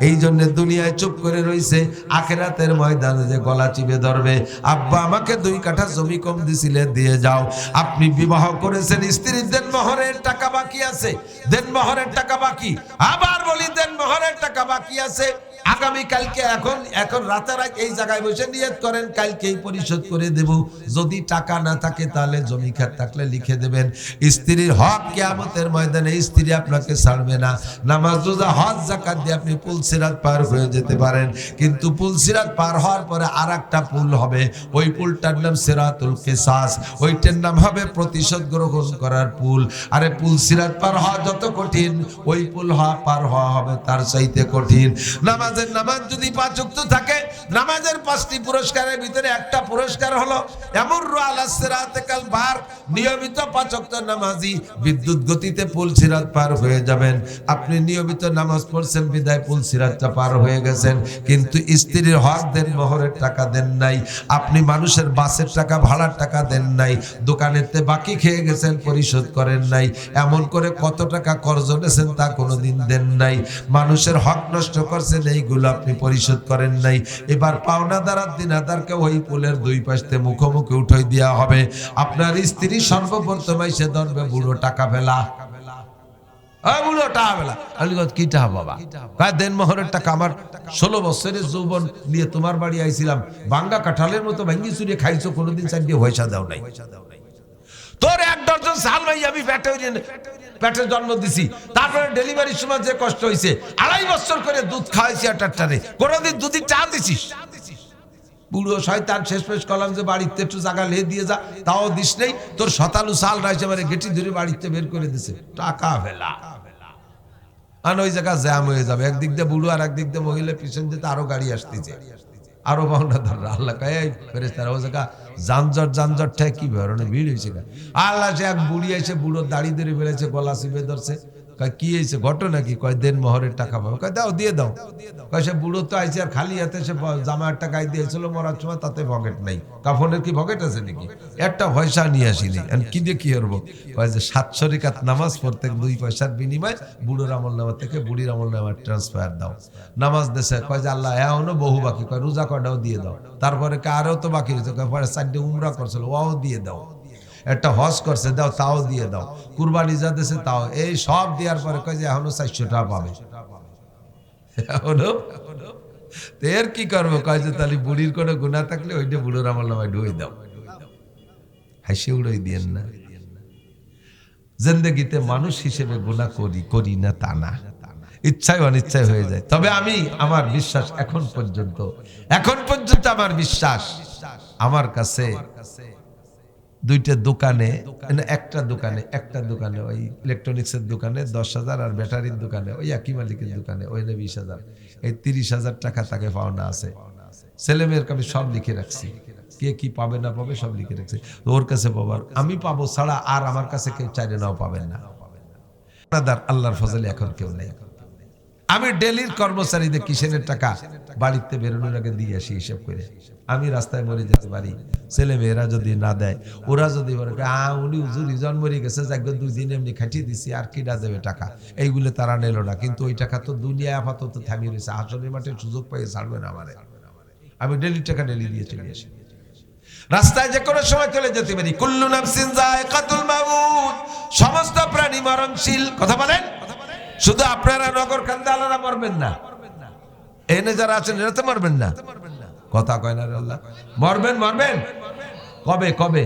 এই জন্য দুনিয়ায় চুপ করে রইছে, আখিরাতের ময়দানে যে গলা চিপে ধরবে, আব্বা আমাকে 2 কাঠা জমি কম দিছিলে, দিয়ে যাও। আপনি বিবাহ করেছেন, স্ত্রীর দেনমোহরের টাকা বাকি আছে, দেনমোহরের টাকা বাকি। আবার বলি দেনমোহরের টাকা বাকি আছে। আগামী কালকে এখন রাতারাত এই জায়গায় বসে নিয়ত করেন কালকেই পরিশোধ করে দেব। যদি টাকা না থাকে তাহলে জমি খাত থাকলে লিখে দেবেন। স্ত্রীর হক কিয়ামতের ময়দানে স্ত্রী আপনাকে ছাড়বে না। নামাজ রোজা হজ যাকাত দিয়ে আপনি পুল সিরাত পার হয়ে যেতে পারেন, কিন্তু পুল সিরাত পার হওয়ার পরে আরেকটা পুল হবে, ওই পুলটার নাম সিরাতুল কিসাস, ওইটার নাম হবে প্রতিশোধ গ্রহণ করার পুল। আরে পুল সিরাত পার হওয়া যত কঠিন, ওই পুল পার হওয়া হবে তার চাইতে কঠিন। নামাজ যদি 5 ওয়াক্ত থাকে, নামাজের 5টি পুরস্কারের ভিতরে একটা পুরস্কার হলো ইয়ামুরু আলা সিরাতে কাল বার। নিয়মিত 5 ওয়াক্ত নামাজি বিদ্যুৎ গতিতে পুল সিরাত পার হয়ে যাবেন। আপনি নিয়মিত নামাজ পড়ছেন বিদায় পুল সিরাতটা পার হয়ে গেছেন, কিন্তু স্ত্রীর হক দেন, মোহরের টাকা দেন নাই, আপনি মানুষের বাসের টাকা ভাড়ার টাকা দেন নাই, দোকানেতে বাকি খেয়ে গেছেন পরিশোধ করেন নাই, এমন করে কত টাকা কর্জ নিয়েছেন তা কোনোদিন দেন নাই, মানুষের হক নষ্ট করছেন, এইগুলো আপনি পরিশোধ করেন নাই। এবার পাওনাদার আর দিনাদারকে ওই পুলের 2 পাশে মুখোমুখি উঠাই দেওয়া হবে। আপনার স্ত্রী সর্বপ্রথম এসে ধরবে বুড়ো টাকা ফেলা। বুড়ো টাকা বেলা। আমি কি টাকা বাবা? দেন মোহরের টাকা। আমার 16 বছরের যৌবন নিয়ে তোমার বাড়ি আইছিলাম, ভাঙ্গা কাঁঠালের মতো ভাঙ্গি চুরিয়ে খাইছো, কোনোদিন চার দিয়ে পয়সা দাও নাই। তোর 1 ডজন সাল ভাই আমি পেটে জন্ম দিছি, তারপরে ডেলিভারির সময় যে কষ্ট হয়েছে, 2.5 বছর করে দুধ খাওয়াইছি আটারে, কোনোদিন দুধি চা দিছিস? বুড়ো শয়তান, শেষ পেশ করলাম যে বাড়িতে একটু জায়গা লে দিয়ে যা, তাও দিস নেই। তোর 27 সাল রয়েছে, মানে গেটি ধরে বাড়িতে বের করে দিছে, টাকা ফেলা। আর ওই জায়গা জ্যাম হয়ে যাবে, একদিক দিয়ে বুড়ো আর একদিক দিয়ে মহিলা, পিছন যেতে আরো গাড়ি আসতেছে, আরো পাওনা ধর। আল্লাহ কয় ফেরেশতারা ও জায়গা যানজট ঠেক কি ধরনের ভিড় হয়েছে। আল্লাহ সে এক বুড়ি এসে বুড়োর দাড়ি ধরে বেড়েছে, গলা চিপে ধরছে। কয় কি হয়েছে, ঘটনা কি? কয় দেন মোহরের টাকা পাবো। কয় দাও, দিয়ে দাও। কয় সে বুড়ো তো আইছে আর খালি হাতে, সে জামার টাকা দিয়েছিল মরার সময়, তাতে পকেট নাই। কাফনের কি পকেট আছে নাকি? একটা পয়সা নিয়ে আসিনি, কি দিয়ে কি করবো? কয় যে 700 রাকাত নামাজ প্রত্যেক 2 পয়সার বিনিময় বুড়োর আমল নামা থেকে বুড়ির আমল নামা ট্রান্সফার দাও। নামাজ দেশে। কয় যে আল্লাহ এখনো বহু বাকি। কয় রোজা কয়টাও দিয়ে দাও। তারপরে আরো তো বাকি হয়েছে, পরে 4টে উমরা করছিল, ওও দিয়ে দাও। একটা হজ করছে, দাও, তাও দিয়ে দাও। কুরবানি যা দিয়েছে তাও। এই সব দেওয়ার পরে কয় যে এখনো 400 টাকা পাবে। এখনো এর কি করবো? কয় যে তাহলে বুড়ির কোনো গুনাহ থাকলে ওইটা বুড়োর আমল নামায় ঢুই দাও। হাসি উড়াই দিয়েন না। জিন্দেগিতে মানুষ হিসেবে গুনাহ করি না তা না, ইচ্ছায় অনিচ্ছায় হয়ে যায়। তবে আমি, আমার বিশ্বাস এখন পর্যন্ত আমার বিশ্বাস, আমার কাছে 2টা দোকানে, একটা দোকানে ওই ইলেকট্রনিক্সের দোকানে 10,000, আর ব্যাটারির দোকানে ওই একই মালিকের দোকানে ওই 20,000, এই 30,000 টাকা তাকে পাওনা আছে। ছেলে মেয়ের আমি সব লিখে রাখছি, কে কি পাবে না পাবে সব লিখে রাখছি। ওর কাছে পাবার, আমি পাবো ছাড়া আর আমার কাছে কেউ চাইলে নাও পাবেন না। আল্লাহর ফজলে এখন কেউ নেই। আমি ডেলির কর্মচারীদের কিসেনের টাকা বাড়িতে বেরোনোর আগে দিয়ে আসি হিসাব করে। আমি রাস্তায় মরে যেতে পারি, ছেলে মেয়েরা যদি না দেয়, ওরা যদি উনি হুজুর ইজন মরে গেছে, যাকে 2 দিন এমনি খাটিয়ে দিছি, আর কি না দেবে টাকা, এইগুলো তারা নিল না। কিন্তু ওই টাকা তো দুনিয়ায় আপাতত থামিয়ে রয়েছে, আসলে মাঠে সুযোগ পাইয়ে ছাড়বে না আমারে। আমি ডেলির টাকা ডেলি দিয়ে চলে আসি। রাস্তায় যে কোনো সময় চলে যেতে পারি। কুল্লু নাফসিন যায়কাতুল মাউত, সমস্ত প্রাণী মরণশীল। কথা বলেন। শুধু আপনারা নগর কান্দা আলাদা মরবেন না, এনে যারা আছেন এরা তো মরবেন না। কথা কয় না আল্লাহ? মরবেন। কবে কবে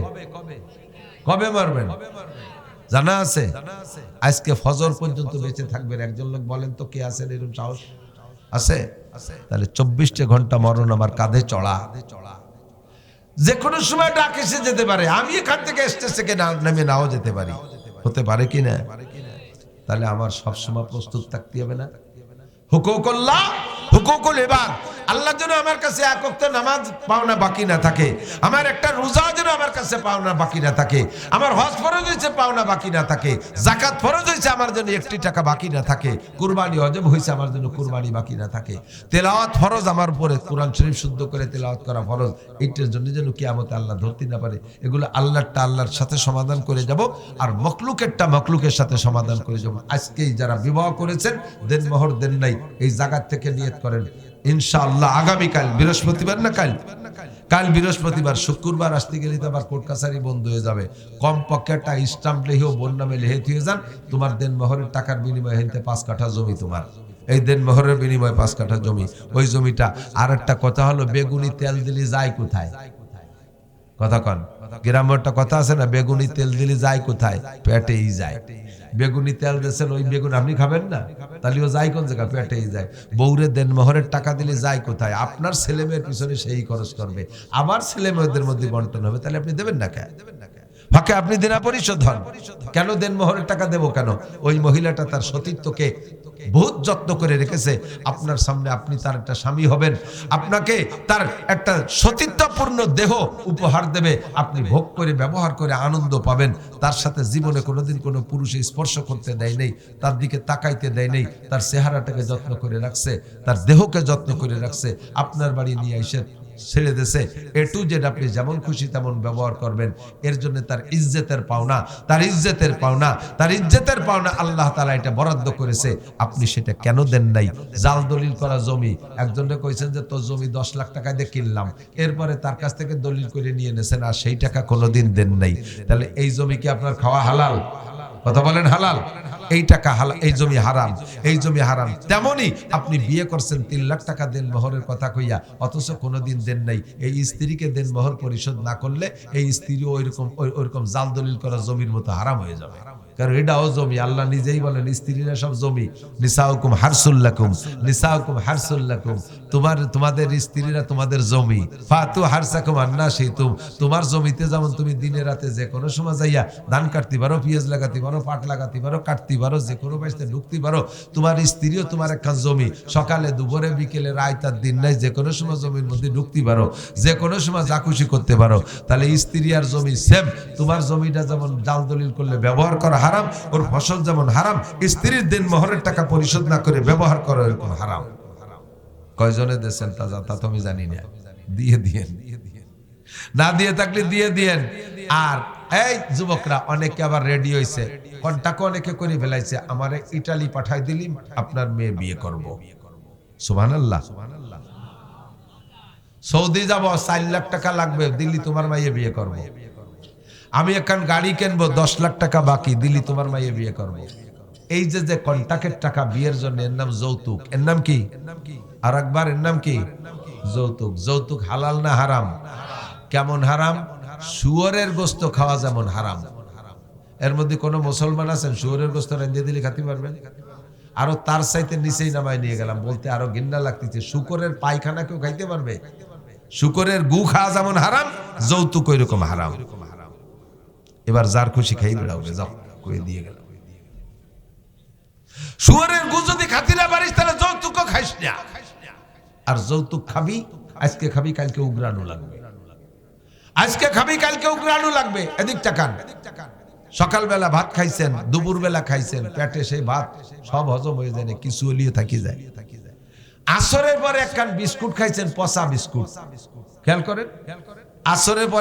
কবে মরবেন জানা আছে? আজকে ফজর পর্যন্ত বেঁচে থাকবেন। একজন লোক বলেন তো কে আছেন এরকম সাহস আছে? তাহলে 24 ঘন্টা মরণ আমার কাঁধে চড়া, যে কোনো সময় ডাক এসে যেতে পারে। আমি এখান থেকে স্টেশনে নেমে নাও যেতে পারি, হতে পারে কি না? তাহলে আমার সবসময় প্রস্তুত থাকতে হবে না? হুকুকুল্লাহ, হুকুকুল ইবাদ, আল্লাহ যেন আমার কাছে 1 ওয়াক্ত নামাজ পাওনা বাকি না থাকে, আমার একটা রোজা যেন আমার কাছে পাওনা বাকি না থাকে, আমার হজ ফরজ হয়েছে পাওনা বাকি না থাকে, যাকাত ফরজ হয়েছে আমার জন্য 1টি টাকা বাকি না থাকে, কুরবানি ওয়াজিব হয়েছে আমার জন্য কুরবানি বাকি না থাকে, তেলাওয়াত ফরজ আমার উপরে, কোরআন শরীফ শুদ্ধ করে তেলাওয়াত করা ফরজ, এইটার জন্য যেন কিয়ামতে আল্লাহ ধরতে না পারে। এগুলো আল্লাহরটা আল্লাহর সাথে সমাধান করে যাব, আর মখলুকেরটা মখলুকের সাথে সমাধান করে যাব। আজকেই যারা বিবাহ করেছেন, দেন মোহর দেন নাই, এই জায়গা থেকে নিয়ত করেন ইনশাআল্লাহ আগামীকাল বৃহস্পতিবার না, কাল বৃহস্পতিবার, শুক্রবার আসতে গেলে তো আবার কোর্ট কাছারি বন্ধ হয়ে যাবে। কমপক্ষে একটা স্টাম্প লিখেও বোন নামে লিখে দিয়ে যান, তোমার দেন মোহরের টাকার বিনিময়ে হেনতে 5 কাঠা জমি, তোমার এই দেন মোহরের বিনিময়ে 5 কাঠা জমি, ওই জমিটা। আর একটা কথা হলো, বেগুনি তেল দিলি যায় কোথায়? কথা কন, গ্রামে একটা কথা আছে না, বেগুনি তেল দিলি যায় কোথায়? পেটেই যায়। বেগুনি তেল দিয়েছেন, ওই বেগুন আপনি খাবেন না, তাহলে ও যায় কোন জায়গা? পেটেই যায়। বউরে দেন মোহরের টাকা দিলে যায় কোথায়? আপনার ছেলে মেয়ের পিছনে সেই খরচ করবে, আমার ছেলে মেয়েদের মধ্যে বন্টন হবে, তাহলে আপনি দেবেন না কেন? ফাঁকে আপনি দেনা পরিশোধ হন কেন? দেন মোহরের টাকা দেবো কেন? ওই মহিলাটা তার সতীত্বকে বহুত যত্ন করে রেখেছে, আপনার সামনে আপনি তার একটা স্বামী হবেন, আপনাকে তার একটা সতীত্বপূর্ণ দেহ উপহার দেবে, আপনি ভোগ করে ব্যবহার করে আনন্দ পাবেন। তার সাথে জীবনে কোনোদিন কোনো পুরুষে স্পর্শ করতে দেয় নেই, তার দিকে তাকাইতে দেয় নেই, তার চেহারাটাকে যত্ন করে রাখছে, তার দেহকে যত্ন করে রাখছে। আপনার বাড়ি নিয়ে এসে ছেড়ে দেশে A to Z আপনি যেমন খুশি তেমন ব্যবহার করবেন, এর জন্য তার ইজ্জতের পাওনা, তার ইজ্জতের পাওনা আল্লাহ তাআলা এটা বরাদ্দ করেছে। আপনি সেটা কেন দেন নাই? জাল দলিল করা জমি, একজনে কইছেন যে তোর জমি 10 লাখ টাকা দিয়ে কিনলাম, এরপরে তার কাছ থেকে দলিল করে নিয়ে নেছেন, আর সেই টাকা কোনোদিন দেন নাই। তাহলে এই জমি কি আপনার খাওয়া হালাল? কথা বলেন হালাল? এই টাকা এই জমি হারাম, এই জমি হারাম। তেমনি আপনি বিয়ে করছেন 3 লাখ টাকা দেন মোহরের কথা কইয়া, অথচ কোনোদিন দেন নাই। এই স্ত্রীকে দেন মোহর পরিশোধ না করলে এই স্ত্রীও ওইরকম জাল দলিল করা জমির মতো হারাম হয়ে যাবে। কারণ এটাও জমি। আল্লাহ নিজেই বলেন স্ত্রীরা সব জমি। নিসাউকুম হারসুল লাকুম, নিসাউকুম হারসুল লাকুম, তোমাদের স্ত্রীরা তোমাদের জমি। ফাতু হারসাকুম আন্না শিতুম, তোমার জমিতে যেমন তুমি দিনে রাতে যে কোনো সময় যাইয়া ধান কাটতে পারো, পেঁয়াজ লাগাতে পারো, পাট লাগাতে পারো, কাটতে পারো, যে কোনো বাইতে ঢুকতে পারো, তোমার স্ত্রীও তোমার একটা জমি। সকালে দুপুরে বিকেলে রায়তার দিন নাই যে কোনো সময় জমির মধ্যে ঢুকতে পারো, যে কোনো সময় যা খুশি করতে পারো। তাহলে স্ত্রী আর জমি সেম। তোমার জমিটা যেমন জাল দলিল করলে ব্যবহার করা হারাম, ওর ফসল যেমন হারাম, স্ত্রীর দিন মোহরের টাকা পরিশোধ না করে ব্যবহার করা এরকম হারাম। কয়জনে দেন তা তো আমি জানি না। দিয়ে দিয়েন, না দিয়ে থাকলে দিয়ে দিয়েন। আর এই যুবকরা অনেকে আবার রেডি হয়েছে, কন্টাক্ট অনেকে করে ফেলাইছে, আমারে ইটালি পাঠাই দিলি আপনার মেয়ে বিয়ে করব। সুবহানাল্লাহ। সৌদি যাব 4 লাখ টাকা লাগবে, দিল্লি তোমার মাইয়ে বিয়ে করব। আমি এখন গাড়ি কিনবো 10 লাখ টাকা বাকি, দিল্লি তোমার মাইয়ে বিয়ে করব। এই যে কন্টাক্টের টাকা বিয়ের জন্য, এর নাম যৌতুক। এর নাম কি? আর একবার এর নাম কি? যৌতুক। যৌতুক হালাল না হারাম? কেমন হারাম? শুয়োরের গোস্ত খাওয়া যেমন হারাম। এর মধ্যে কোন মুসলমান আছেন শুয়োরের গোস্ত রেঁধে দিলে খেতে পারবেন? আরো তার চাইতে নিচেই নামায় নিয়ে গেলাম, বলতে আরো ঘৃণা লাগতেছে। শুকরের পায়খানা কেউ খাইতে পারবে? শুকরের গু খাওয়া যেমন হারাম, যৌতুক ওই রকম হারাম। এবার যার খুশি খাই বেড়াবে, যাও কয়ে দিয়ে গেল। শুয়োরের গু যদি খাতি না পারিস তাহলে যৌতুকও খাইস না। আর যৌতুক খাবি, আজকে খাবি কালকে উগরানো লাগবে, আজকে খাবি কালকে উগরানো লাগবে। এদিক তাকান। সকালবেলা ভাত খাইছেন, দুপুরবেলা খাইছেন, পেটে সেই ভাত সব হজম হয়ে যায় না, কিছু হলিয়ে থাকি যায়। আসরের পরে একখান বিস্কুট খাইছেন, পচা বিস্কুট, খেয়াল করেন। আসরের পরে